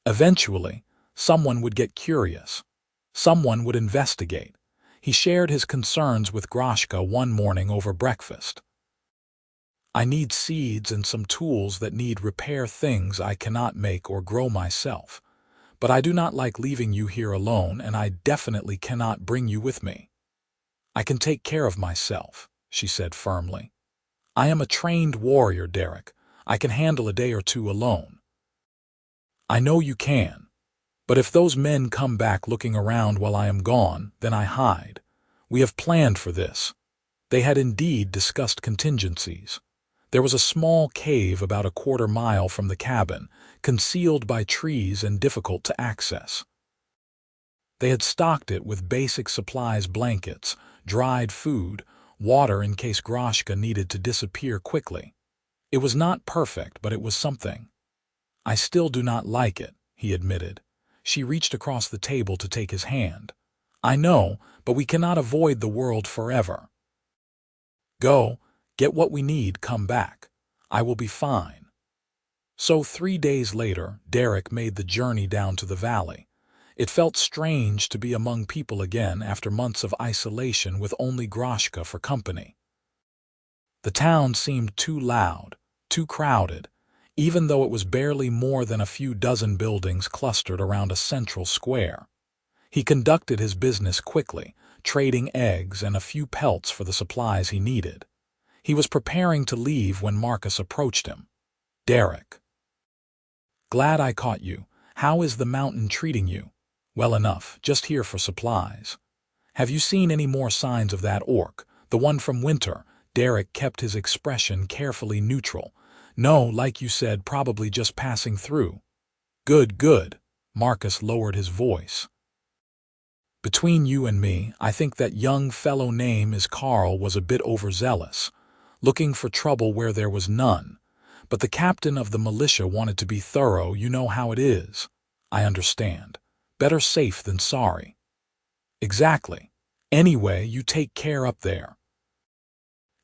Eventually, someone would get curious. Someone would investigate. He shared his concerns with Groshka one morning over breakfast. "I need seeds and some tools that need repair, things I cannot make or grow myself. But I do not like leaving you here alone, and I definitely cannot bring you with me." "I can take care of myself," she said firmly. "I am a trained warrior, Derrick. I can handle a day or two alone." "I know you can. But if those men come back looking around while I am gone, then I hide. We have planned for this." They had indeed discussed contingencies. There was a small cave about a quarter-mile from the cabin, concealed by trees and difficult to access. They had stocked it with basic supplies: blankets, dried food, water in case Groshka needed to disappear quickly. It was not perfect, but it was something. "I still do not like it," he admitted. She reached across the table to take his hand. "I know, but we cannot avoid the world forever. Go, get what we need, come back. I will be fine." So 3 days later, Derrick made the journey down to the valley. It felt strange to be among people again after months of isolation with only Groshka for company. The town seemed too loud, too crowded, even though it was barely more than a few dozen buildings clustered around a central square. He conducted his business quickly, trading eggs and a few pelts for the supplies he needed. He was preparing to leave when Marcus approached him. "Derrick, glad I caught you. How is the mountain treating you?" "Well enough, just here for supplies." "Have you seen any more signs of that orc, the one from Winter?" Derrick kept his expression carefully neutral. "No, like you said, probably just passing through." "Good, good." Marcus lowered his voice. "Between you and me, I think that young fellow name is Carl was a bit overzealous, looking for trouble where there was none. But the captain of the militia wanted to be thorough. You know how it is." "I understand. Better safe than sorry." "Exactly. Anyway, you take care up there.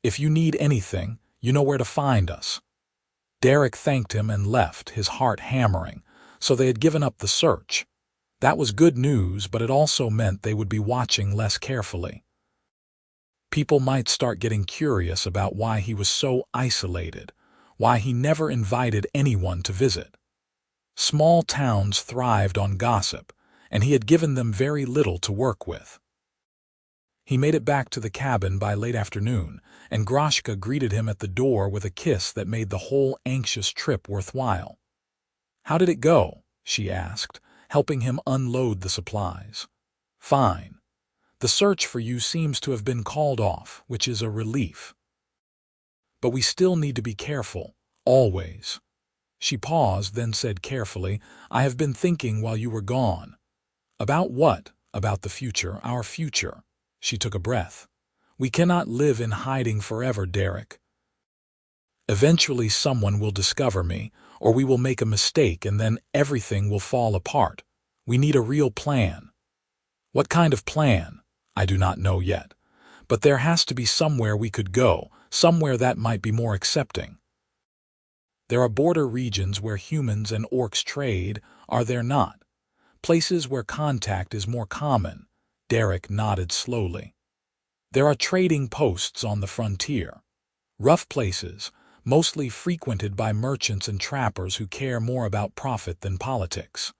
If you need anything, you know where to find us." Derrick thanked him and left, his heart hammering. So they had given up the search. That was good news, but it also meant they would be watching less carefully. People might start getting curious about why he was so isolated, why he never invited anyone to visit. Small towns thrived on gossip, and he had given them very little to work with. He made it back to the cabin by late afternoon, and Groshka greeted him at the door with a kiss that made the whole anxious trip worthwhile. "How did it go?" she asked, helping him unload the supplies. "Fine. The search for you seems to have been called off, which is a relief. But we still need to be careful, always." She paused, then said carefully, "I have been thinking while you were gone." "About what?" "About the future, our future." She took a breath. "We cannot live in hiding forever, Derrick. Eventually someone will discover me, or we will make a mistake, and then everything will fall apart. We need a real plan." "What kind of plan?" "I do not know yet. But there has to be somewhere we could go, somewhere that might be more accepting. There are border regions where humans and orcs trade, are there not? Places where contact is more common. Derrick nodded slowly. There are trading posts on the frontier. Rough places, mostly frequented by merchants and trappers who care more about profit than politics.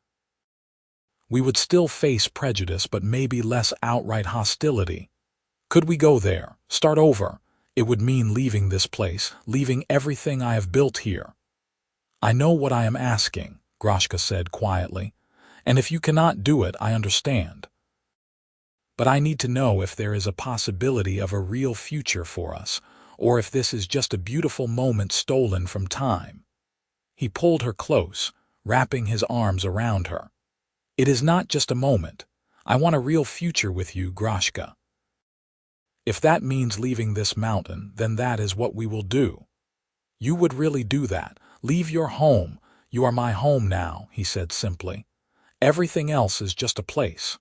We would still face prejudice, but maybe less outright hostility. Could we go there, start over? It would mean leaving this place, leaving everything I have built here. I know what I am asking, Groshka said quietly, and if you cannot do it, I understand. But I need to know if there is a possibility of a real future for us, or if this is just a beautiful moment stolen from time. He pulled her close, wrapping his arms around her. It is not just a moment. I want a real future with you, Groshka. If that means leaving this mountain, then that is what we will do. You would really do that. Leave your home. You are my home now, he said simply. Everything else is just a place.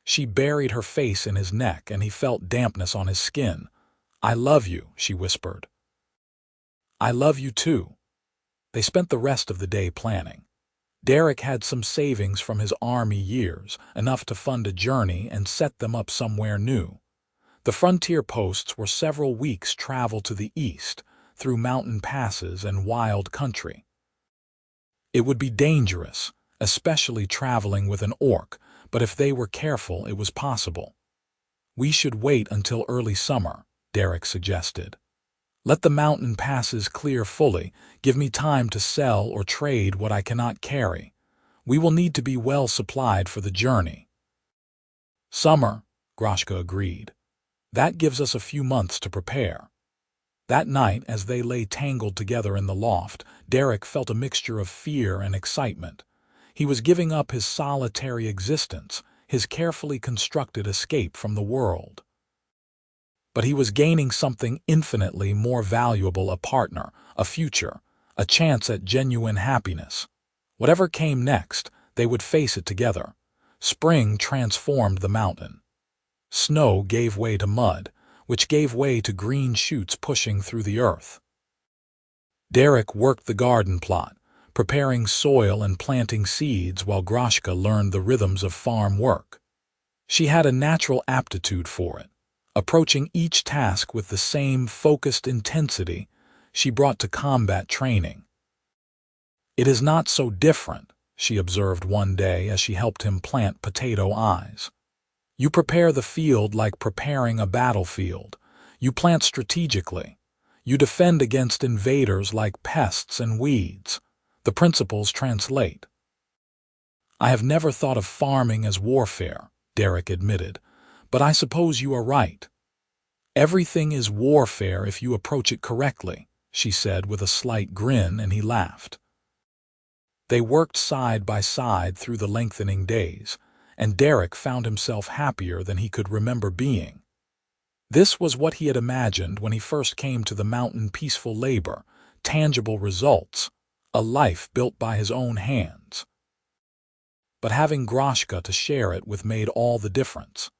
She buried her face in his neck, and he felt dampness on his skin. I love you, she whispered. I love you too. They spent the rest of the day planning. Derrick had some savings from his army years, enough to fund a journey and set them up somewhere new. The frontier posts were several weeks' travel to the east, through mountain passes and wild country. It would be dangerous, especially traveling with an orc, but if they were careful, it was possible. We should wait until early summer, Derrick suggested. Let the mountain passes clear fully, give me time to sell or trade what I cannot carry. We will need to be well supplied for the journey. Summer, Groshka agreed. That gives us a few months to prepare. That night, as they lay tangled together in the loft, Derrick felt a mixture of fear and excitement. He was giving up his solitary existence, his carefully constructed escape from the world. But he was gaining something infinitely more valuable, a partner, a future, a chance at genuine happiness. Whatever came next, they would face it together. Spring transformed the mountain. Snow gave way to mud, which gave way to green shoots pushing through the earth. Derrick worked the garden plot, preparing soil and planting seeds while Groshka learned the rhythms of farm work. She had a natural aptitude for it. Approaching each task with the same focused intensity she brought to combat training. It is not so different, she observed one day as she helped him plant potato eyes. You prepare the field like preparing a battlefield. You plant strategically. You defend against invaders like pests and weeds. The principles translate. I have never thought of farming as warfare, Derrick admitted, but I suppose you are right. Everything is warfare if you approach it correctly, she said with a slight grin, and he laughed. They worked side by side through the lengthening days, and Derrick found himself happier than he could remember being. This was what he had imagined when he first came to the mountain: peaceful labor, tangible results, a life built by his own hands. But having Groshka to share it with made all the difference.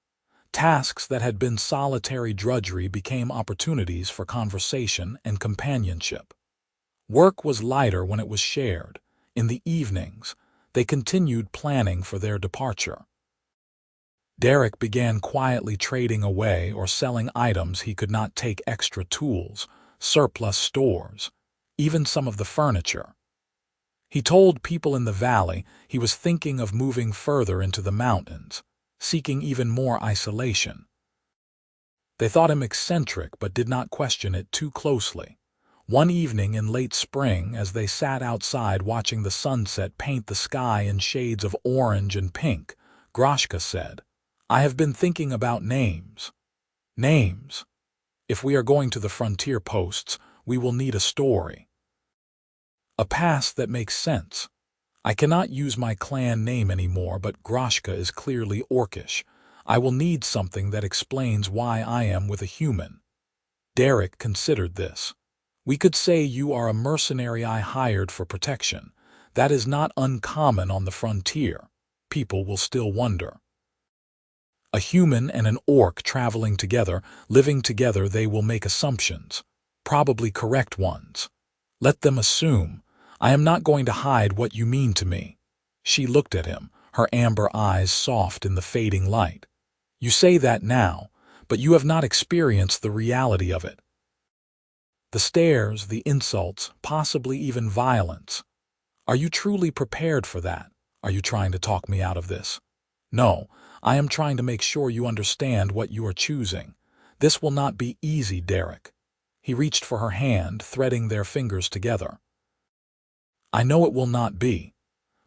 Tasks that had been solitary drudgery became opportunities for conversation and companionship. Work was lighter when it was shared. In the evenings, they continued planning for their departure. Derrick began quietly trading away or selling items he could not take: extra tools, surplus stores, even some of the furniture. He told people in the valley he was thinking of moving further into the mountains, seeking even more isolation. They thought him eccentric but did not question it too closely. One evening in late spring, as they sat outside watching the sunset paint the sky in shades of orange and pink, Groshka said, I have been thinking about names. Names. If we are going to the frontier posts, we will need a story. A past that makes sense. I cannot use my clan name anymore, but Groshka is clearly orcish. I will need something that explains why I am with a human. Derrick considered this. We could say you are a mercenary I hired for protection. That is not uncommon on the frontier. People will still wonder. A human and an orc traveling together, living together, they will make assumptions, probably correct ones. Let them assume. I am not going to hide what you mean to me. She looked at him, her amber eyes soft in the fading light. You say that now, but you have not experienced the reality of it. The stares, the insults, possibly even violence. Are you truly prepared for that? Are you trying to talk me out of this? No, I am trying to make sure you understand what you are choosing. This will not be easy, Derrick. He reached for her hand, threading their fingers together. I know it will not be,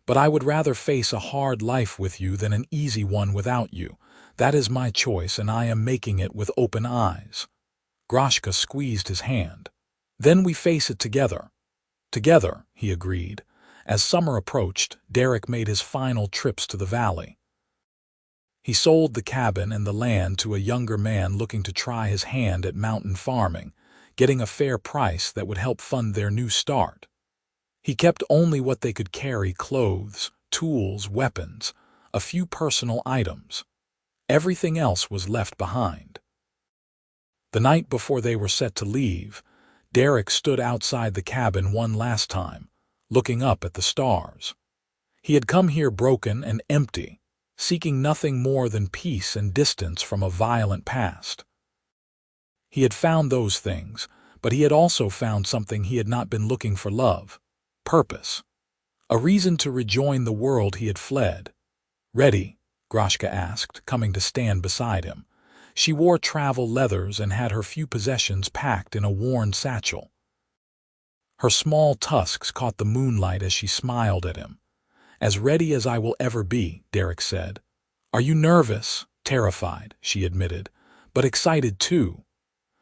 but I would rather face a hard life with you than an easy one without you. That is my choice, and I am making it with open eyes. Groshka squeezed his hand. Then we face it together. Together, he agreed. As summer approached, Derrick made his final trips to the valley. He sold the cabin and the land to a younger man looking to try his hand at mountain farming, getting a fair price that would help fund their new start. He kept only what they could carry: clothes, tools, weapons, a few personal items. Everything else was left behind. The night before they were set to leave, Derrick stood outside the cabin one last time, looking up at the stars. He had come here broken and empty, seeking nothing more than peace and distance from a violent past. He had found those things, but he had also found something he had not been looking for: love, purpose, a reason to rejoin the world he had fled. Ready? Groshka asked, coming to stand beside him. She wore travel leathers and had her few possessions packed in a worn satchel. Her small tusks caught the moonlight as she smiled at him. As ready as I will ever be, Derrick said. Are you nervous? Terrified, she admitted, but excited too.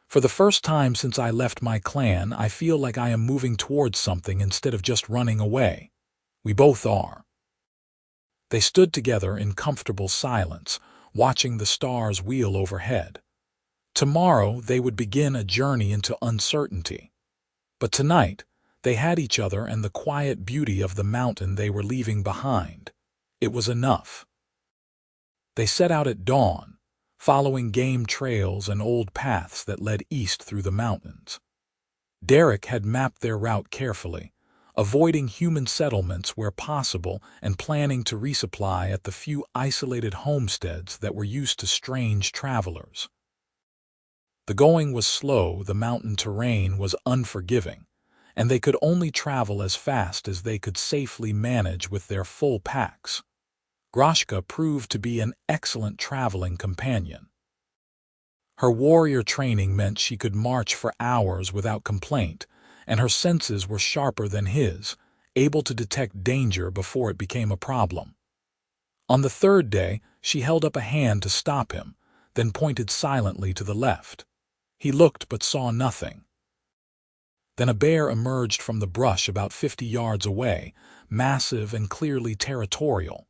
For the first time since I left my clan, I feel like I am moving towards something instead of just running away. We both are. They stood together in comfortable silence, watching the stars wheel overhead. Tomorrow they would begin a journey into uncertainty. But tonight, they had each other and the quiet beauty of the mountain they were leaving behind. It was enough. They set out at dawn, following game trails and old paths that led east through the mountains. Derrick had mapped their route carefully, avoiding human settlements where possible and planning to resupply at the few isolated homesteads that were used to strange travelers. The going was slow, the mountain terrain was unforgiving, and they could only travel as fast as they could safely manage with their full packs. Groshka proved to be an excellent traveling companion. Her warrior training meant she could march for hours without complaint, and her senses were sharper than his, able to detect danger before it became a problem. On the third day, she held up a hand to stop him, then pointed silently to the left. He looked but saw nothing. Then a bear emerged from the brush about 50 yards away, massive and clearly territorial.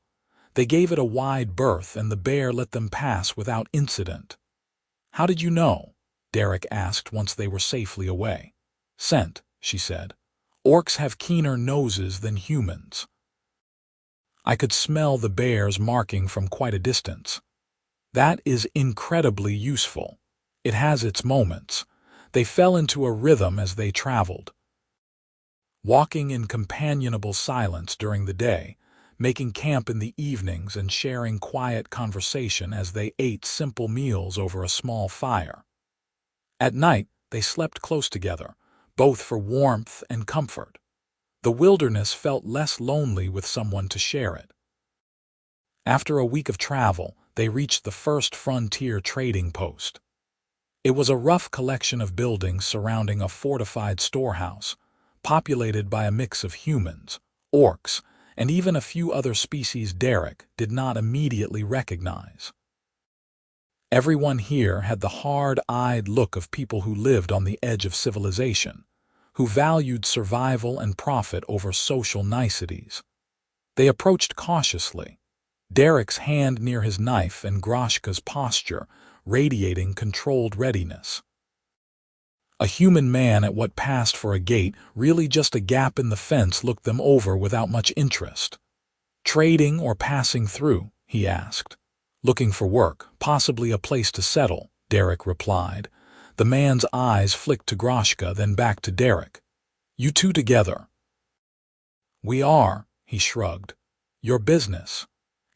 They gave it a wide berth, and the bear let them pass without incident. How did you know? Derrick asked once they were safely away. Scent, she said. Orcs have keener noses than humans. I could smell the bear's marking from quite a distance. That is incredibly useful. It has its moments. They fell into a rhythm as they traveled, walking in companionable silence during the day, making camp in the evenings and sharing quiet conversation as they ate simple meals over a small fire. At night, they slept close together, both for warmth and comfort. The wilderness felt less lonely with someone to share it. After a week of travel, they reached the first frontier trading post. It was a rough collection of buildings surrounding a fortified storehouse, populated by a mix of humans, orcs, and even a few other species Derrick did not immediately recognize. Everyone here had the hard-eyed look of people who lived on the edge of civilization, who valued survival and profit over social niceties. They approached cautiously, Derrick's hand near his knife and Groshka's posture radiating controlled readiness. A human man at what passed for a gate, really just a gap in the fence, looked them over without much interest. Trading or passing through? He asked. "Looking for work, possibly a place to settle," Derrick replied. The man's eyes flicked to Groshka, then back to Derrick. "You two together?" "We are," he shrugged. "Your business.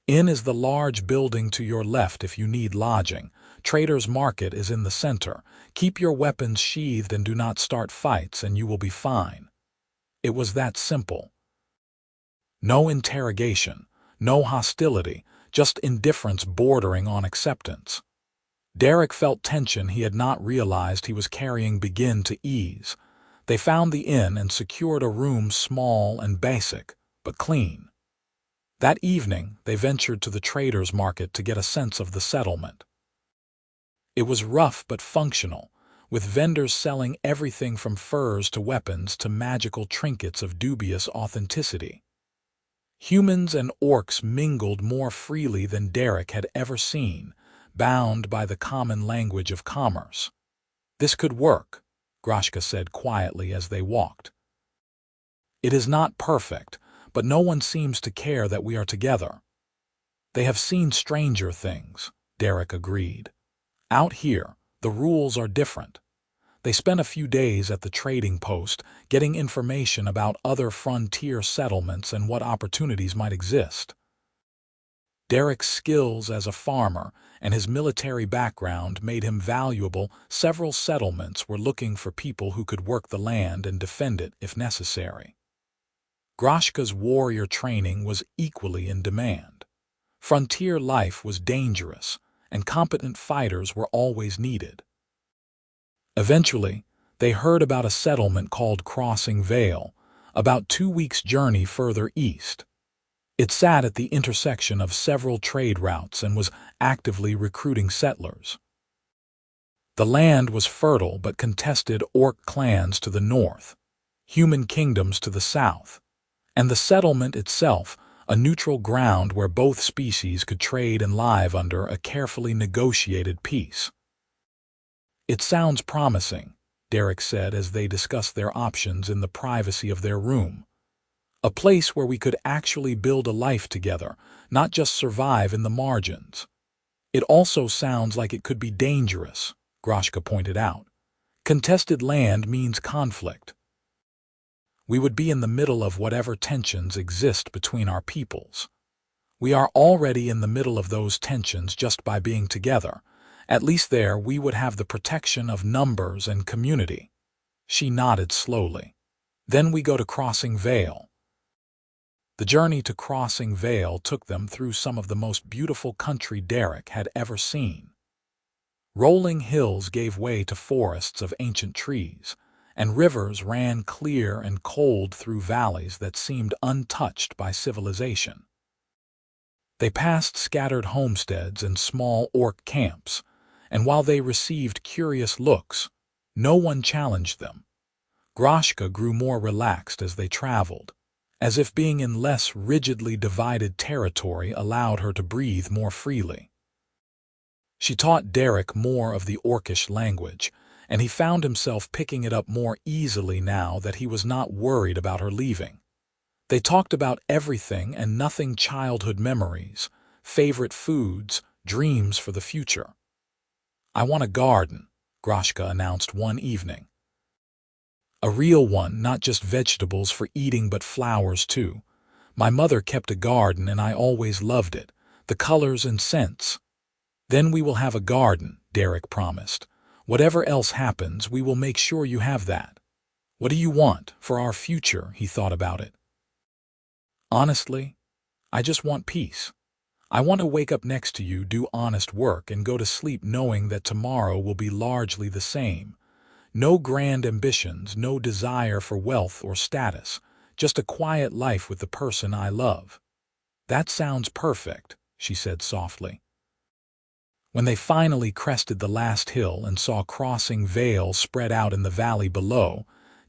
Inn is the large building to your left if you need lodging. Trader's Market is in the center. Keep your weapons sheathed and do not start fights, and you will be fine." It was that simple. No interrogation, no hostility, just indifference bordering on acceptance. Derrick felt tension he had not realized he was carrying begin to ease. They found the inn and secured a room small and basic, but clean. That evening, they ventured to the Trader's Market to get a sense of the settlement. It was rough but functional, with vendors selling everything from furs to weapons to magical trinkets of dubious authenticity. Humans and orcs mingled more freely than Derrick had ever seen, bound by the common language of commerce. "This could work," Groshka said quietly as they walked. "It is not perfect, but no one seems to care that we are together." "They have seen stranger things," Derrick agreed. "Out here, the rules are different." They spent a few days at the trading post, getting information about other frontier settlements and what opportunities might exist. Derrick's skills as a farmer and his military background made him valuable. Several settlements were looking for people who could work the land and defend it if necessary. Groshka's warrior training was equally in demand. Frontier life was dangerous, and competent fighters were always needed. Eventually, they heard about a settlement called Crossing Vale, about 2 weeks' journey further east. It sat at the intersection of several trade routes and was actively recruiting settlers. The land was fertile but contested orc clans to the north, human kingdoms to the south, and the settlement itself, a neutral ground where both species could trade and live under a carefully negotiated peace. "It sounds promising," Derrick said as they discussed their options in the privacy of their room. "A place where we could actually build a life together, not just survive in the margins." "It also sounds like it could be dangerous," Groshka pointed out. "Contested land means conflict. We would be in the middle of whatever tensions exist between our peoples. We are already in the middle of those tensions just by being together. At least there we would have the protection of numbers and community." She nodded slowly. "Then we go to Crossing Vale." The journey to Crossing Vale took them through some of the most beautiful country Derrick had ever seen. Rolling hills gave way to forests of ancient trees, and rivers ran clear and cold through valleys that seemed untouched by civilization. They passed scattered homesteads and small orc camps, and while they received curious looks, no one challenged them. Groshka grew more relaxed as they traveled, as if being in less rigidly divided territory allowed her to breathe more freely. She taught Derrick more of the orcish language, and he found himself picking it up more easily now that he was not worried about her leaving. They talked about everything and nothing: childhood memories, favorite foods, dreams for the future. "I want a garden," Groshka announced one evening. "A real one, not just vegetables for eating but flowers too. My mother kept a garden and I always loved it, the colors and scents." "Then we will have a garden," Derrick promised. "Whatever else happens, we will make sure you have that." "What do you want for our future?" He thought about it. "Honestly, I just want peace. I want to wake up next to you, do honest work, and go to sleep knowing that tomorrow will be largely the same. No grand ambitions, no desire for wealth or status, just a quiet life with the person I love." "That sounds perfect," she said softly. When they finally crested the last hill and saw Crossing Vale spread out in the valley below,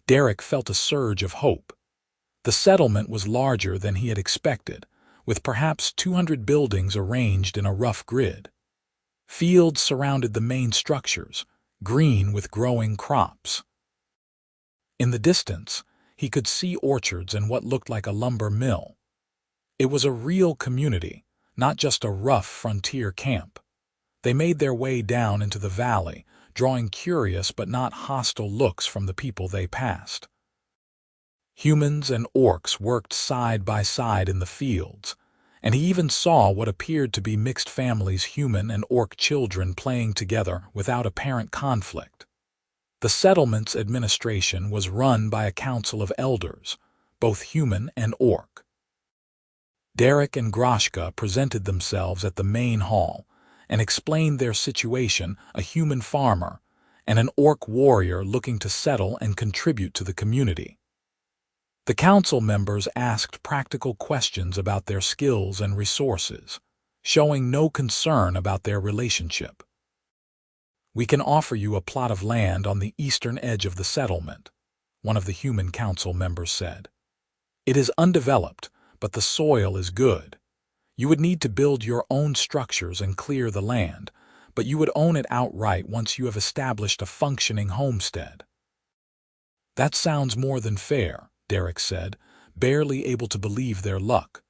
Derrick felt a surge of hope. The settlement was larger than he had expected, with perhaps 200 buildings arranged in a rough grid. Fields surrounded the main structures, green with growing crops. In the distance, he could see orchards and what looked like a lumber mill. It was a real community, not just a rough frontier camp. They made their way down into the valley, drawing curious but not hostile looks from the people they passed. Humans and orcs worked side by side in the fields, and he even saw what appeared to be mixed families, human and orc children playing together without apparent conflict. The settlement's administration was run by a council of elders, both human and orc. Derrick and Groshka presented themselves at the main hall and explained their situation, a human farmer and an orc warrior looking to settle and contribute to the community. The council members asked practical questions about their skills and resources, showing no concern about their relationship. "We can offer you a plot of land on the eastern edge of the settlement," one of the human council members said. "It is undeveloped, but the soil is good. You would need to build your own structures and clear the land, but you would own it outright once you have established a functioning homestead." "That sounds more than fair," Derrick said, barely able to believe their luck.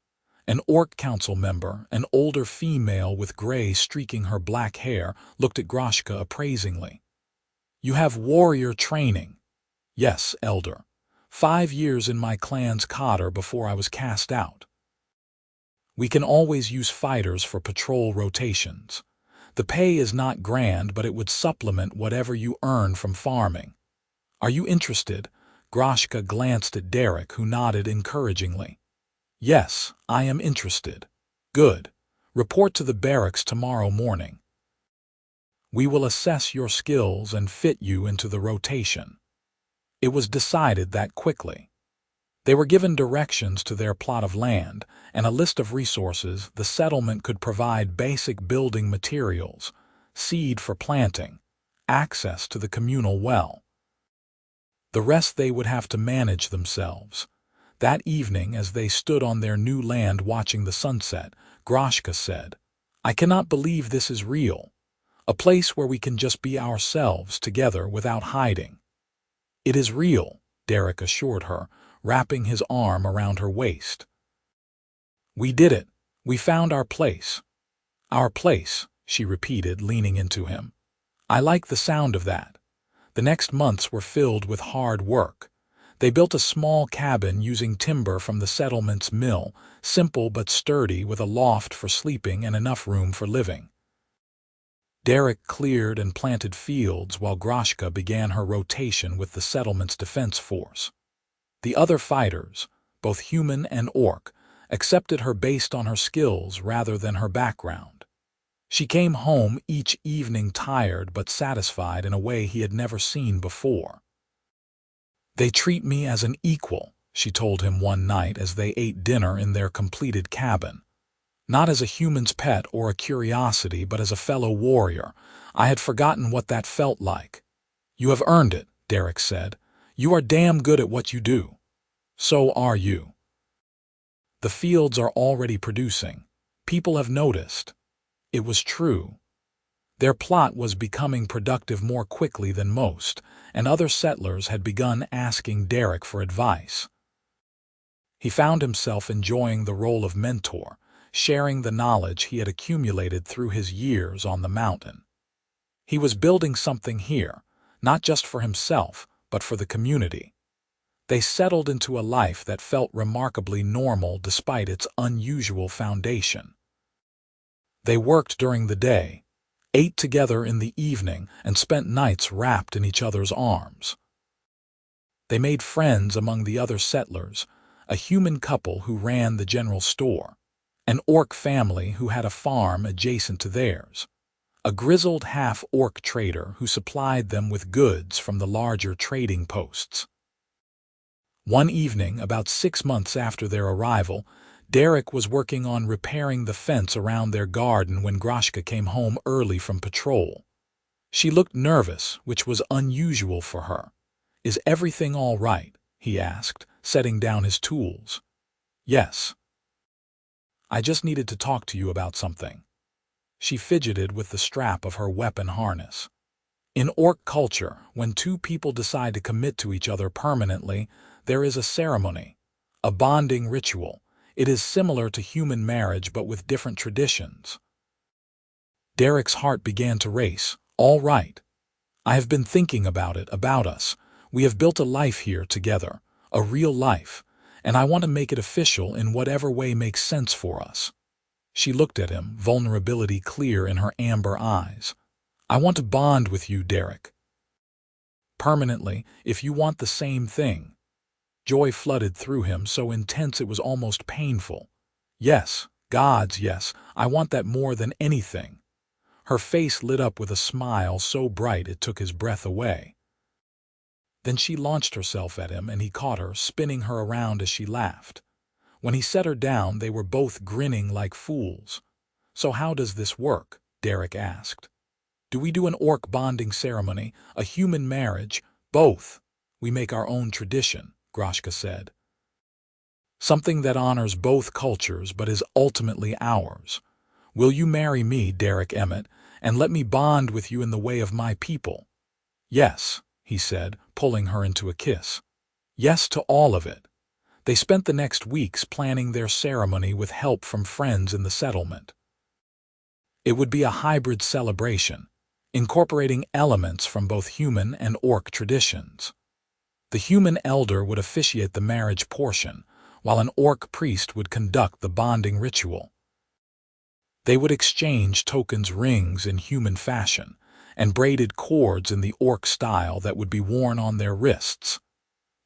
An orc council member, an older female with gray streaking her black hair, looked at Groshka appraisingly. "You have warrior training." "Yes, elder. 5 years in my clan's cotter before I was cast out." "We can always use fighters for patrol rotations. The pay is not grand, but it would supplement whatever you earn from farming. Are you interested?" Groshka glanced at Derrick, who nodded encouragingly. "Yes, I am interested." "Good. Report to the barracks tomorrow morning. We will assess your skills and fit you into the rotation." It was decided that quickly. They were given directions to their plot of land and a list of resources. The settlement could provide basic building materials, seed for planting, access to the communal well. The rest they would have to manage themselves. That evening, as they stood on their new land watching the sunset, Groshka said, "I cannot believe this is real. A place where we can just be ourselves together without hiding." "It is real," Derrick assured her, wrapping his arm around her waist. "We did it. We found our place." "Our place," she repeated, leaning into him. "I like the sound of that." The next months were filled with hard work. They built a small cabin using timber from the settlement's mill, simple but sturdy, with a loft for sleeping and enough room for living. Derrick cleared and planted fields while Groshka began her rotation with the settlement's defense force. The other fighters, both human and orc, accepted her based on her skills rather than her background. She came home each evening tired but satisfied in a way he had never seen before. "They treat me as an equal," she told him one night as they ate dinner in their completed cabin. "Not as a human's pet or a curiosity, but as a fellow warrior. I had forgotten what that felt like." "You have earned it," Derrick said. "You are damn good at what you do." "So are you." "The fields are already producing. People have noticed." It was true. Their plot was becoming productive more quickly than most, and other settlers had begun asking Derrick for advice. He found himself enjoying the role of mentor, sharing the knowledge he had accumulated through his years on the mountain. He was building something here, not just for himself, but for the community. They settled into a life that felt remarkably normal despite its unusual foundation. They worked during the day, ate together in the evening, and spent nights wrapped in each other's arms. They made friends among the other settlers, a human couple who ran the general store, an orc family who had a farm adjacent to theirs, a grizzled half-orc trader who supplied them with goods from the larger trading posts. One evening, about 6 months after their arrival, Derrick was working on repairing the fence around their garden when Groshka came home early from patrol. She looked nervous, which was unusual for her. "Is everything all right?" he asked, setting down his tools. "Yes. I just needed to talk to you about something." She fidgeted with the strap of her weapon harness. In orc culture, when two people decide to commit to each other permanently, there is a ceremony, a bonding ritual. It is similar to human marriage but with different traditions. Derrick's heart began to race. All right. I have been thinking about it, about us. We have built a life here together, a real life, and I want to make it official in whatever way makes sense for us. She looked at him, vulnerability clear in her amber eyes. I want to bond with you, Derrick. Permanently, if you want the same thing. Joy flooded through him, so intense it was almost painful. Yes, God's yes, I want that more than anything. Her face lit up with a smile so bright it took his breath away. Then she launched herself at him, and he caught her, spinning her around as she laughed. When he set her down, they were both grinning like fools. So how does this work? Derrick asked. Do we do an orc bonding ceremony, a human marriage? Both. We make our own tradition, Groshka said. Something that honors both cultures but is ultimately ours. Will you marry me, Derrick Emmett, and let me bond with you in the way of my people? Yes, he said, pulling her into a kiss. Yes to all of it. They spent the next weeks planning their ceremony with help from friends in the settlement. It would be a hybrid celebration, incorporating elements from both human and orc traditions. The human elder would officiate the marriage portion, while an orc priest would conduct the bonding ritual. They would exchange tokens, rings in human fashion, and braided cords in the orc style that would be worn on their wrists.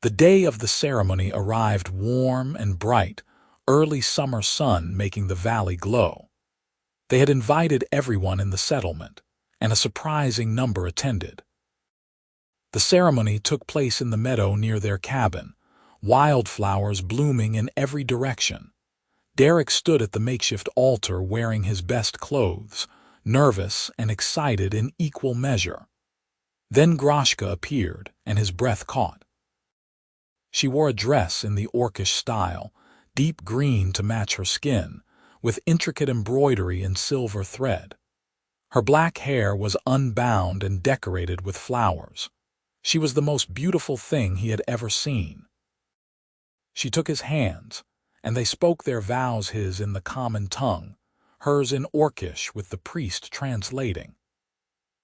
The day of the ceremony arrived warm and bright, early summer sun making the valley glow. They had invited everyone in the settlement, and a surprising number attended. The ceremony took place in the meadow near their cabin, wildflowers blooming in every direction. Derrick stood at the makeshift altar wearing his best clothes, nervous and excited in equal measure. Then Groshka appeared, and his breath caught. She wore a dress in the orcish style, deep green to match her skin, with intricate embroidery in silver thread. Her black hair was unbound and decorated with flowers. She was the most beautiful thing he had ever seen. She took his hands, and they spoke their vows, his in the common tongue, hers in orcish with the priest translating.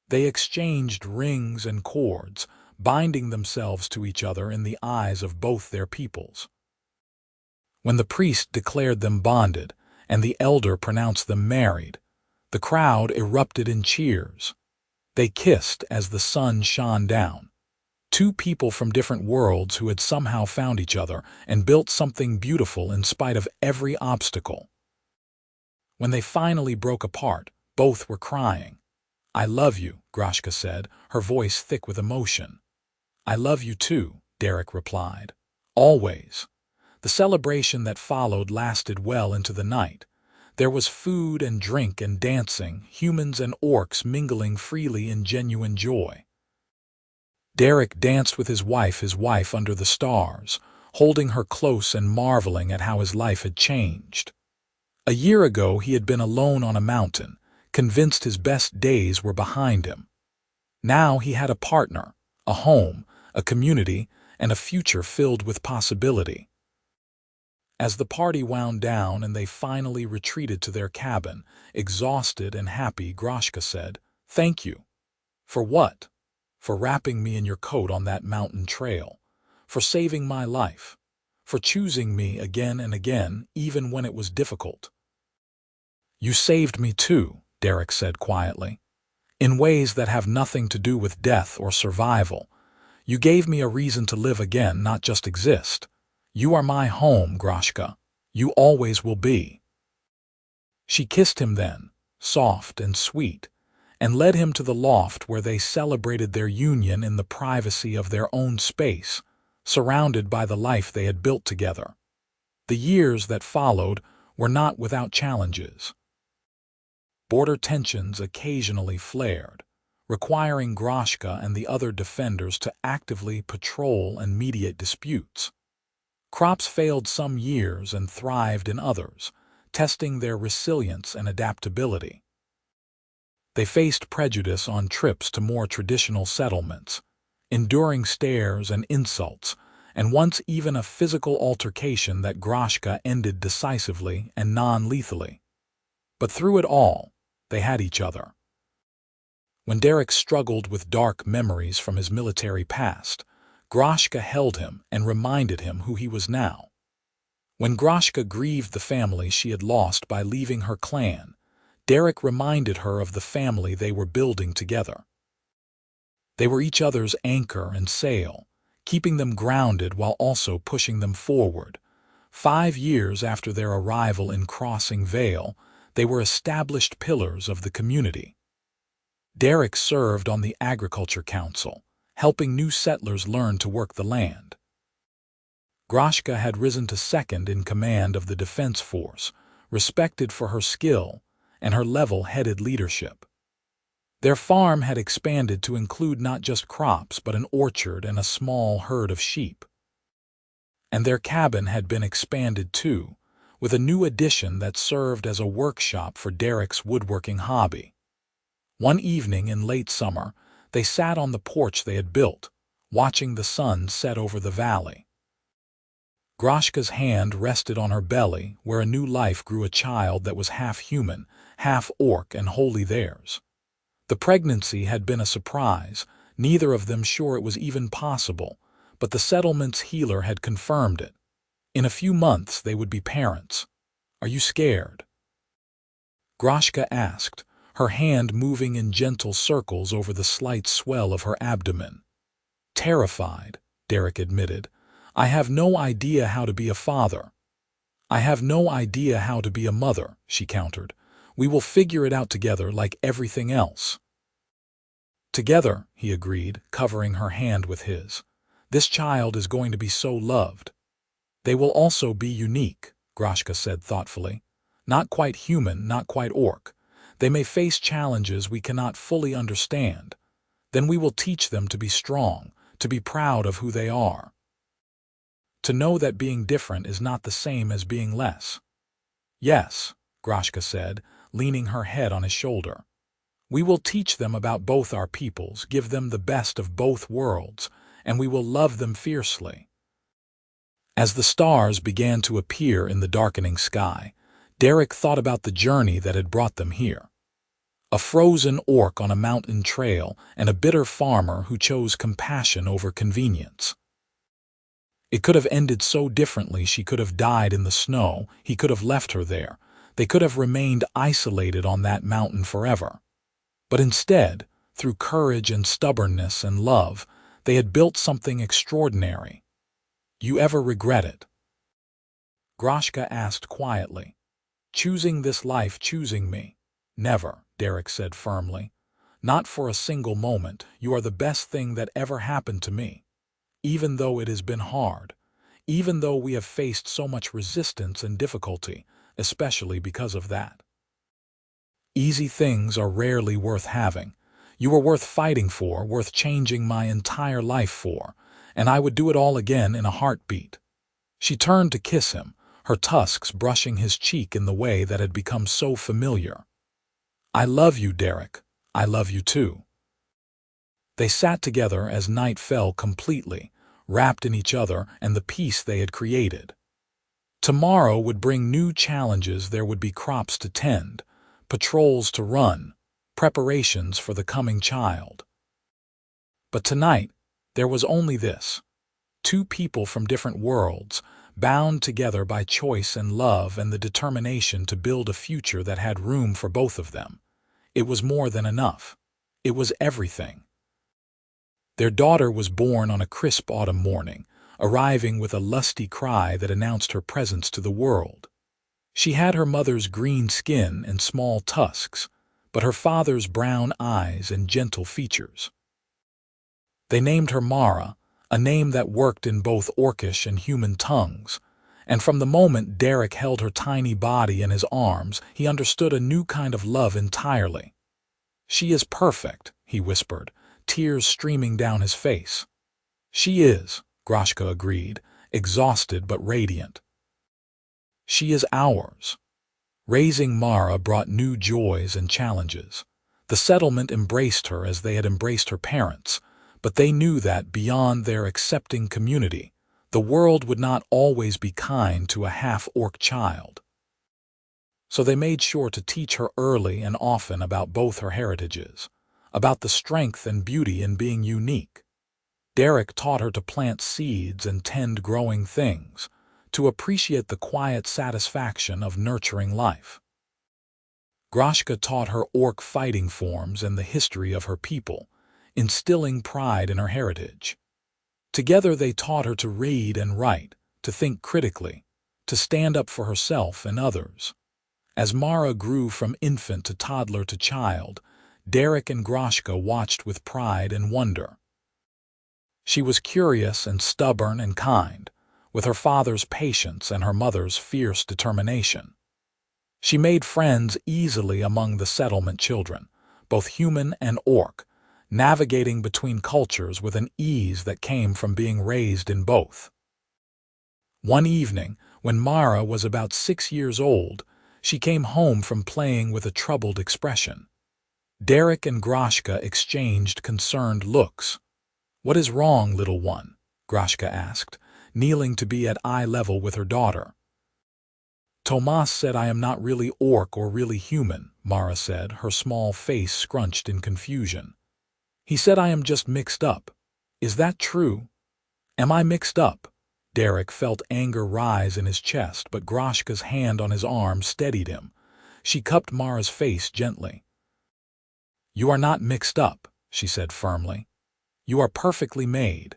They exchanged rings and cords, binding themselves to each other in the eyes of both their peoples. When the priest declared them bonded, and the elder pronounced them married, the crowd erupted in cheers. They kissed as the sun shone down. Two people from different worlds who had somehow found each other and built something beautiful in spite of every obstacle. When they finally broke apart, both were crying. I love you, Groshka said, her voice thick with emotion. I love you too, Derrick replied. Always. The celebration that followed lasted well into the night. There was food and drink and dancing, humans and orcs mingling freely in genuine joy. Derrick danced with his wife under the stars, holding her close and marveling at how his life had changed. A year ago he had been alone on a mountain, convinced his best days were behind him. Now he had a partner, a home, a community, and a future filled with possibility. As the party wound down and they finally retreated to their cabin, exhausted and happy, Groshka said, "Thank you." "For what?" "For wrapping me in your coat on that mountain trail. For saving my life. For choosing me again and again, even when it was difficult." "You saved me too," Derrick said quietly. "In ways that have nothing to do with death or survival. You gave me a reason to live again, not just exist. You are my home, Groshka. You always will be." She kissed him then, soft and sweet, and led him to the loft where they celebrated their union in the privacy of their own space, surrounded by the life they had built together. The years that followed were not without challenges. Border tensions occasionally flared, requiring Groshka and the other defenders to actively patrol and mediate disputes. Crops failed some years and thrived in others, testing their resilience and adaptability. They faced prejudice on trips to more traditional settlements, enduring stares and insults, and once even a physical altercation that Groshka ended decisively and non-lethally. But through it all, they had each other. When Derrick struggled with dark memories from his military past, Groshka held him and reminded him who he was now. When Groshka grieved the family she had lost by leaving her clan, Derrick reminded her of the family they were building together. They were each other's anchor and sail, keeping them grounded while also pushing them forward. 5 years after their arrival in Crossing Vale, they were established pillars of the community. Derrick served on the Agriculture Council, helping new settlers learn to work the land. Groshka had risen to second in command of the defense force, respected for her skill and her level-headed leadership. Their farm had expanded to include not just crops but an orchard and a small herd of sheep. And their cabin had been expanded too, with a new addition that served as a workshop for Derrick's woodworking hobby. One evening in late summer, they sat on the porch they had built, watching the sun set over the valley. Groshka's hand rested on her belly, where a new life grew, a child that was half human, half orc, and wholly theirs. The pregnancy had been a surprise, neither of them sure it was even possible, but the settlement's healer had confirmed it. In a few months they would be parents. "Are you scared?" Groshka asked, her hand moving in gentle circles over the slight swell of her abdomen. "Terrified," Derrick admitted. "I have no idea how to be a father." "I have no idea how to be a mother," she countered. "We will figure it out together like everything else." "Together," he agreed, covering her hand with his. "This child is going to be so loved." "They will also be unique," Groshka said thoughtfully. "Not quite human, not quite orc. They may face challenges we cannot fully understand. Then we will teach them to be strong, to be proud of who they are. To know that being different is not the same as being less." "Yes," Groshka said, leaning her head on his shoulder. "We will teach them about both our peoples, give them the best of both worlds, and we will love them fiercely." As the stars began to appear in the darkening sky, Derrick thought about the journey that had brought them here. A frozen orc on a mountain trail and a bitter farmer who chose compassion over convenience. It could have ended so differently. She could have died in the snow, he could have left her there. They could have remained isolated on that mountain forever. But instead, through courage and stubbornness and love, they had built something extraordinary. "You ever regret it?" Groshka asked quietly. "Choosing this life, choosing me?" "Never," Derrick said firmly. "Not for a single moment. You are the best thing that ever happened to me. Even though it has been hard, even though we have faced so much resistance and difficulty, especially because of that. Easy things are rarely worth having. You were worth fighting for, worth changing my entire life for, and I would do it all again in a heartbeat." She turned to kiss him, her tusks brushing his cheek in the way that had become so familiar. "I love you, Derrick. I love you too." They sat together as night fell completely, wrapped in each other and the peace they had created. Tomorrow would bring new challenges. There would be crops to tend, patrols to run, preparations for the coming child. But tonight, there was only this. Two people from different worlds, bound together by choice and love and the determination to build a future that had room for both of them. It was more than enough. It was everything. Their daughter was born on a crisp autumn morning, arriving with a lusty cry that announced her presence to the world. She had her mother's green skin and small tusks, but her father's brown eyes and gentle features. They named her Mara, a name that worked in both Orcish and human tongues, and from the moment Derrick held her tiny body in his arms, he understood a new kind of love entirely. "She is perfect," he whispered, tears streaming down his face. "She is," Groshka agreed, exhausted but radiant. "She is ours." Raising Mara brought new joys and challenges. The settlement embraced her as they had embraced her parents, but they knew that beyond their accepting community, The world would not always be kind to a half-orc child. So they made sure to teach her early and often about both her heritages, about the strength and beauty in being unique. Derrick taught her to plant seeds and tend growing things, to appreciate the quiet satisfaction of nurturing life. Groshka taught her orc fighting forms and the history of her people, instilling pride in her heritage. Together they taught her to read and write, to think critically, to stand up for herself and others. As Mara grew from infant to toddler to child, Derrick and Groshka watched with pride and wonder. She was curious and stubborn and kind, with her father's patience and her mother's fierce determination. She made friends easily among the settlement children, both human and orc, navigating between cultures with an ease that came from being raised in both. One evening, when Mara was about 6 years old, she came home from playing with a troubled expression. Derrick and Groshka exchanged concerned looks. "What is wrong, little one?" Groshka asked, kneeling to be at eye level with her daughter. "Tomas said I am not really orc or really human," Mara said, her small face scrunched in confusion. "He said I am just mixed up. Is that true? Am I mixed up?" Derrick felt anger rise in his chest, but Groshka's hand on his arm steadied him. She cupped Mara's face gently. "You are not mixed up," she said firmly. "You are perfectly made.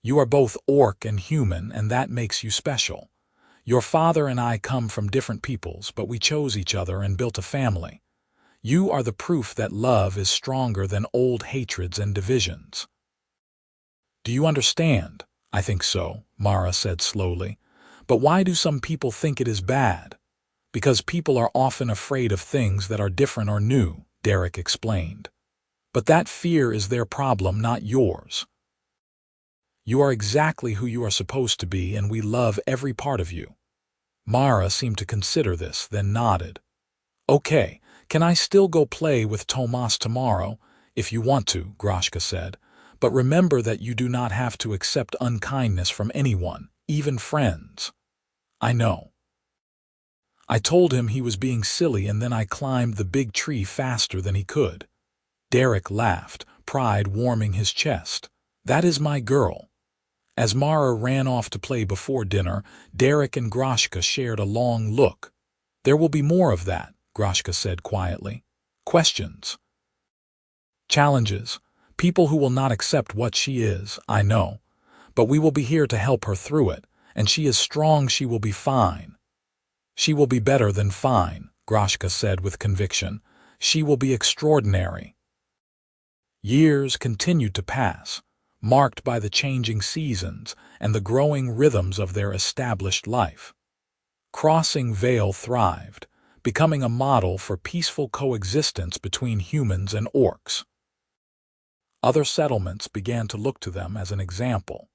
You are both orc and human, and that makes you special. Your father and I come from different peoples, but we chose each other and built a family. You are the proof that love is stronger than old hatreds and divisions." "Do you understand?" "I think so," Mara said slowly. "But why do some people think it is bad?" "Because people are often afraid of things that are different or new," Derrick explained. "But that fear is their problem, not yours. You are exactly who you are supposed to be, and we love every part of you." Mara seemed to consider this, then nodded. "Okay, can I still go play with Tomas tomorrow?" "If you want to," Groshka said. "But remember that you do not have to accept unkindness from anyone, even friends." "I know." "I told him he was being silly, and then I climbed the big tree faster than he could." Derrick laughed, pride warming his chest. "That is my girl." As Mara ran off to play before dinner, Derrick and Groshka shared a long look. "There will be more of that," Groshka said quietly. "Questions. Challenges. People who will not accept what she is, I know. But we will be here to help her through it, and she is strong. She will be fine." "She will be better than fine," Groshka said with conviction. "She will be extraordinary." Years continued to pass, marked by the changing seasons and the growing rhythms of their established life. Crossing Vale thrived, becoming a model for peaceful coexistence between humans and orcs. Other settlements began to look to them as an example,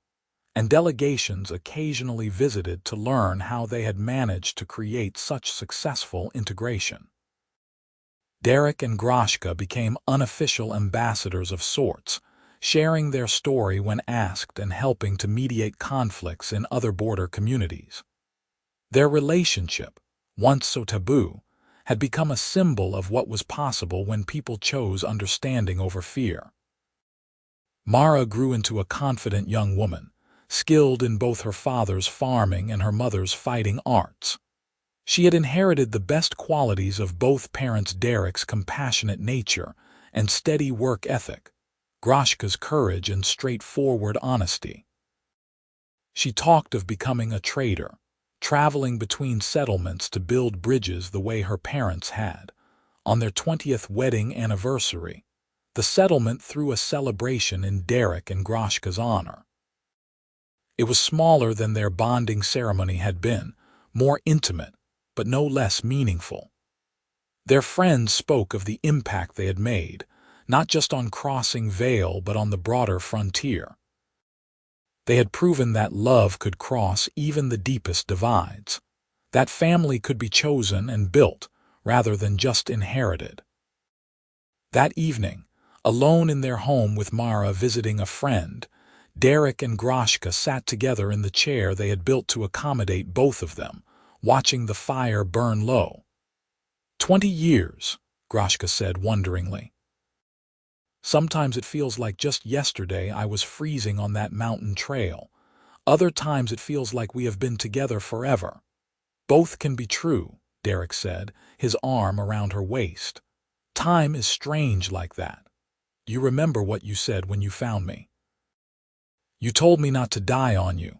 and delegations occasionally visited to learn how they had managed to create such successful integration. Derrick and Groshka became unofficial ambassadors of sorts, sharing their story when asked and helping to mediate conflicts in other border communities. Their relationship, once so taboo, had become a symbol of what was possible when people chose understanding over fear. Mara grew into a confident young woman, skilled in both her father's farming and her mother's fighting arts. She had inherited the best qualities of both parents: Derrick's compassionate nature and steady work ethic, Groshka's courage and straightforward honesty. She talked of becoming a trader, traveling between settlements to build bridges the way her parents had. On their 20th wedding anniversary, the settlement threw a celebration in Derrick and Groshka's honor. It was smaller than their bonding ceremony had been, more intimate, but no less meaningful. Their friends spoke of the impact they had made, not just on Crossing Vale but on the broader frontier. They had proven that love could cross even the deepest divides, that family could be chosen and built rather than just inherited. That evening, alone in their home with Mara visiting a friend, Derrick and Groshka sat together in the chair they had built to accommodate both of them, watching the fire burn low. 20 years, Groshka said wonderingly. Sometimes it feels like just yesterday I was freezing on that mountain trail. Other times it feels like we have been together forever. Both can be true, Derrick said, his arm around her waist. Time is strange like that. You remember what you said when you found me. You told me not to die on you.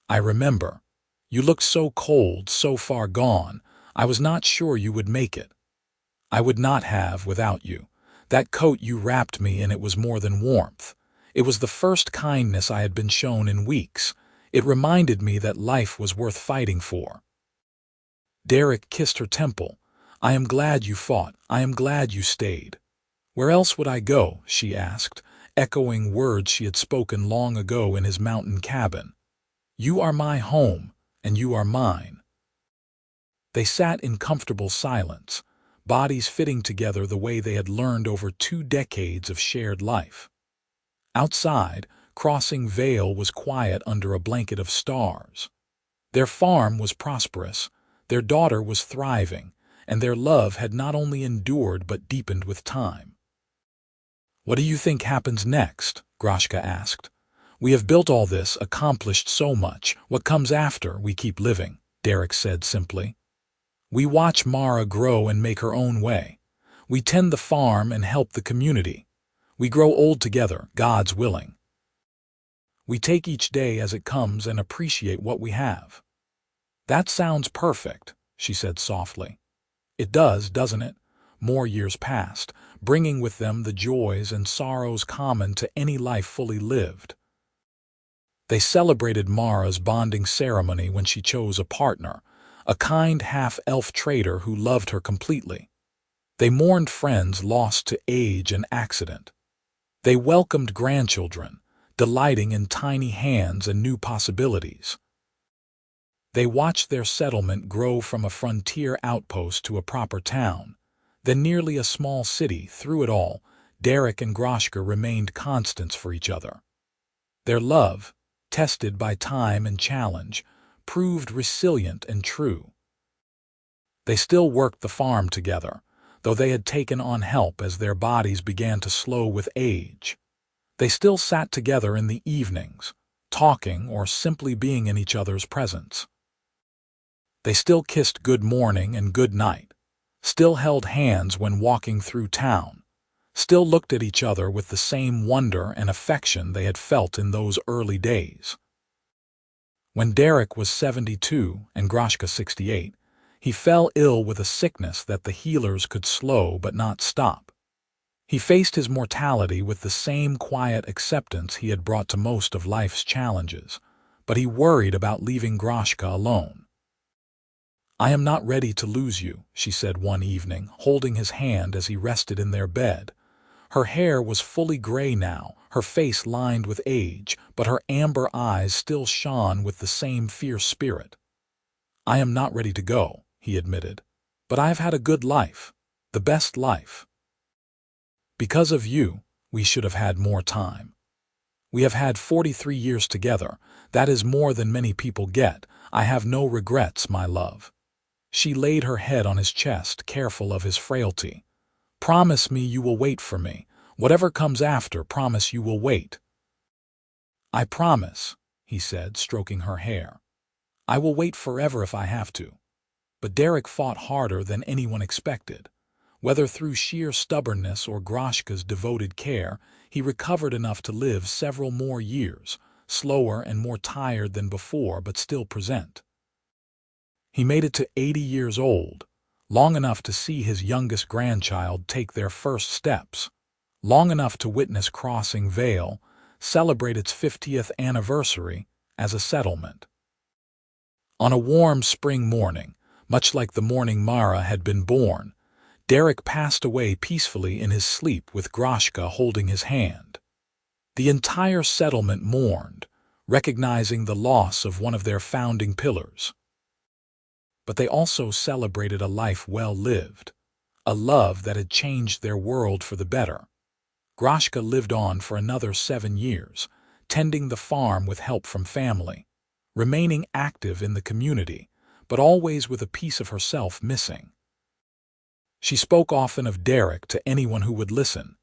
I remember. You looked so cold, so far gone. I was not sure you would make it. I would not have without you. That coat you wrapped me in, it was more than warmth. It was the first kindness I had been shown in weeks. It reminded me that life was worth fighting for. Derrick kissed her temple. I am glad you fought. I am glad you stayed. Where else would I go? She asked, echoing words she had spoken long ago in his mountain cabin. You are my home, and you are mine. They sat in comfortable silence, bodies fitting together the way they had learned over 2 decades of shared life. Outside, Crossing Vale was quiet under a blanket of stars. Their farm was prosperous, their daughter was thriving, and their love had not only endured but deepened with time. What do you think happens next? Groshka asked. We have built all this, accomplished so much. What comes after? We keep living, Derrick said simply. We watch Mara grow and make her own way. We tend the farm and help the community. We grow old together, God's willing. We take each day as it comes and appreciate what we have. That sounds perfect, she said softly. It does, doesn't it? More years passed, bringing with them the joys and sorrows common to any life fully lived. They celebrated Mara's bonding ceremony when she chose a partner, a kind half-elf trader who loved her completely. They mourned friends lost to age and accident. They welcomed grandchildren, delighting in tiny hands and new possibilities. They watched their settlement grow from a frontier outpost to a proper town, then nearly a small city. Through it all, Derrick and Groshka remained constants for each other. Their love, tested by time and challenge, proved resilient and true. They still worked the farm together, though they had taken on help as their bodies began to slow with age. They still sat together in the evenings, talking or simply being in each other's presence. They still kissed good morning and good night, still held hands when walking through town, still looked at each other with the same wonder and affection they had felt in those early days. When Derrick was 72 and Groshka 68, he fell ill with a sickness that the healers could slow but not stop. He faced his mortality with the same quiet acceptance he had brought to most of life's challenges, but he worried about leaving Groshka alone. I am not ready to lose you, she said one evening, holding his hand as he rested in their bed. Her hair was fully gray now, her face lined with age, but her amber eyes still shone with the same fierce spirit. I am not ready to go, he admitted, but I have had a good life, the best life. Because of you, we should have had more time. We have had 43 years together. That is more than many people get. I have no regrets, my love. She laid her head on his chest, careful of his frailty. Promise me you will wait for me. Whatever comes after, promise you will wait. I promise, he said, stroking her hair. I will wait forever if I have to. But Derrick fought harder than anyone expected. Whether through sheer stubbornness or Groshka's devoted care, he recovered enough to live several more years, slower and more tired than before, but still present. He made it to 80 years old, long enough to see his youngest grandchild take their first steps, long enough to witness Crossing Vale celebrate its 50th anniversary as a settlement. On a warm spring morning, much like the morning Mara had been born, Derrick passed away peacefully in his sleep with Groshka holding his hand. The entire settlement mourned, recognizing the loss of one of their founding pillars. But they also celebrated a life well lived, a love that had changed their world for the better. Groshka lived on for another 7 years, tending the farm with help from family, remaining active in the community, but always with a piece of herself missing. She spoke often of Derrick to anyone who would listen,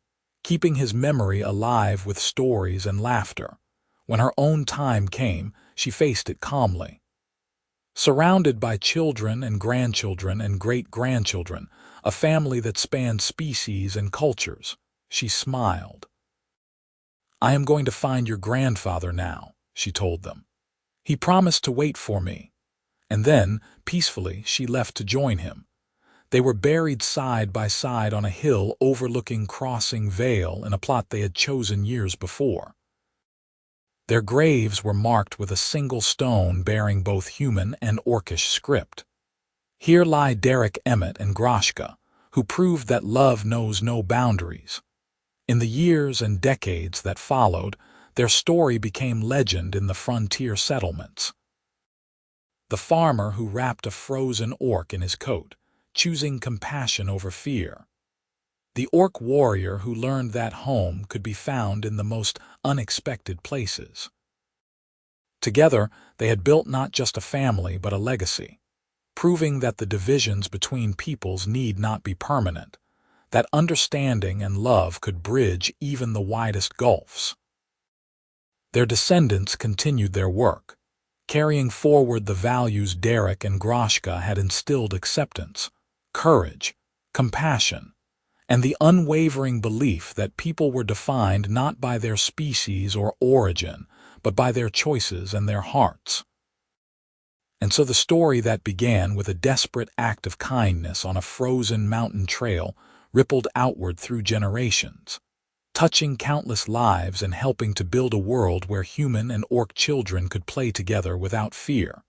keeping his memory alive with stories and laughter. When her own time came, she faced it calmly. Surrounded by children and grandchildren and great-grandchildren, a family that spanned species and cultures, she smiled. "I am going to find your grandfather now," she told them. "He promised to wait for me." And then, peacefully, she left to join him. They were buried side by side on a hill overlooking Crossing Vale in a plot they had chosen years before. Their graves were marked with a single stone bearing both human and orcish script. Here lie Derrick Emmett and Groshka, who proved that love knows no boundaries. In the years and decades that followed, their story became legend in the frontier settlements. The farmer who wrapped a frozen orc in his coat, choosing compassion over fear. The orc warrior who learned that home could be found in the most unexpected places. Together, they had built not just a family but a legacy, proving that the divisions between peoples need not be permanent, that understanding and love could bridge even the widest gulfs. Their descendants continued their work, carrying forward the values Derrick and Groshka had instilled: acceptance, courage, compassion, and the unwavering belief that people were defined not by their species or origin, but by their choices and their hearts. And so the story that began with a desperate act of kindness on a frozen mountain trail rippled outward through generations, touching countless lives and helping to build a world where human and orc children could play together without fear,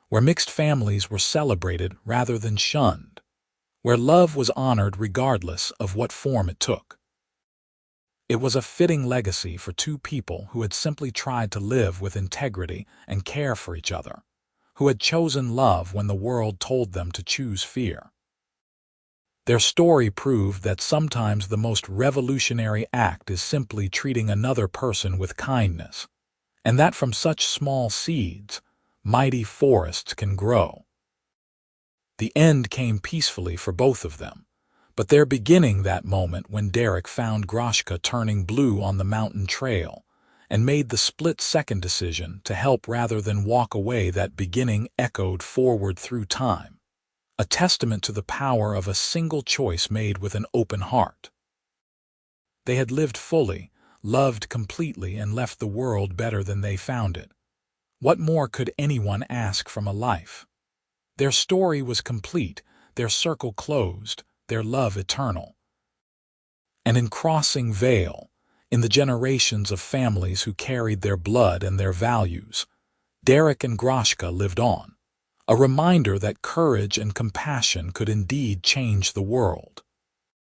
where mixed families were celebrated rather than shunned, where love was honored regardless of what form it took. It was a fitting legacy for two people who had simply tried to live with integrity and care for each other, who had chosen love when the world told them to choose fear. Their story proved that sometimes the most revolutionary act is simply treating another person with kindness, and that from such small seeds, mighty forests can grow. The end came peacefully for both of them, but their beginning, that moment when Derrick found Groshka turning blue on the mountain trail and made the split-second decision to help rather than walk away, that beginning echoed forward through time, a testament to the power of a single choice made with an open heart. They had lived fully, loved completely, and left the world better than they found it. What more could anyone ask from a life? Their story was complete, their circle closed, their love eternal. And in Crossing Vale, in the generations of families who carried their blood and their values, Derrick and Groshka lived on, a reminder that courage and compassion could indeed change the world.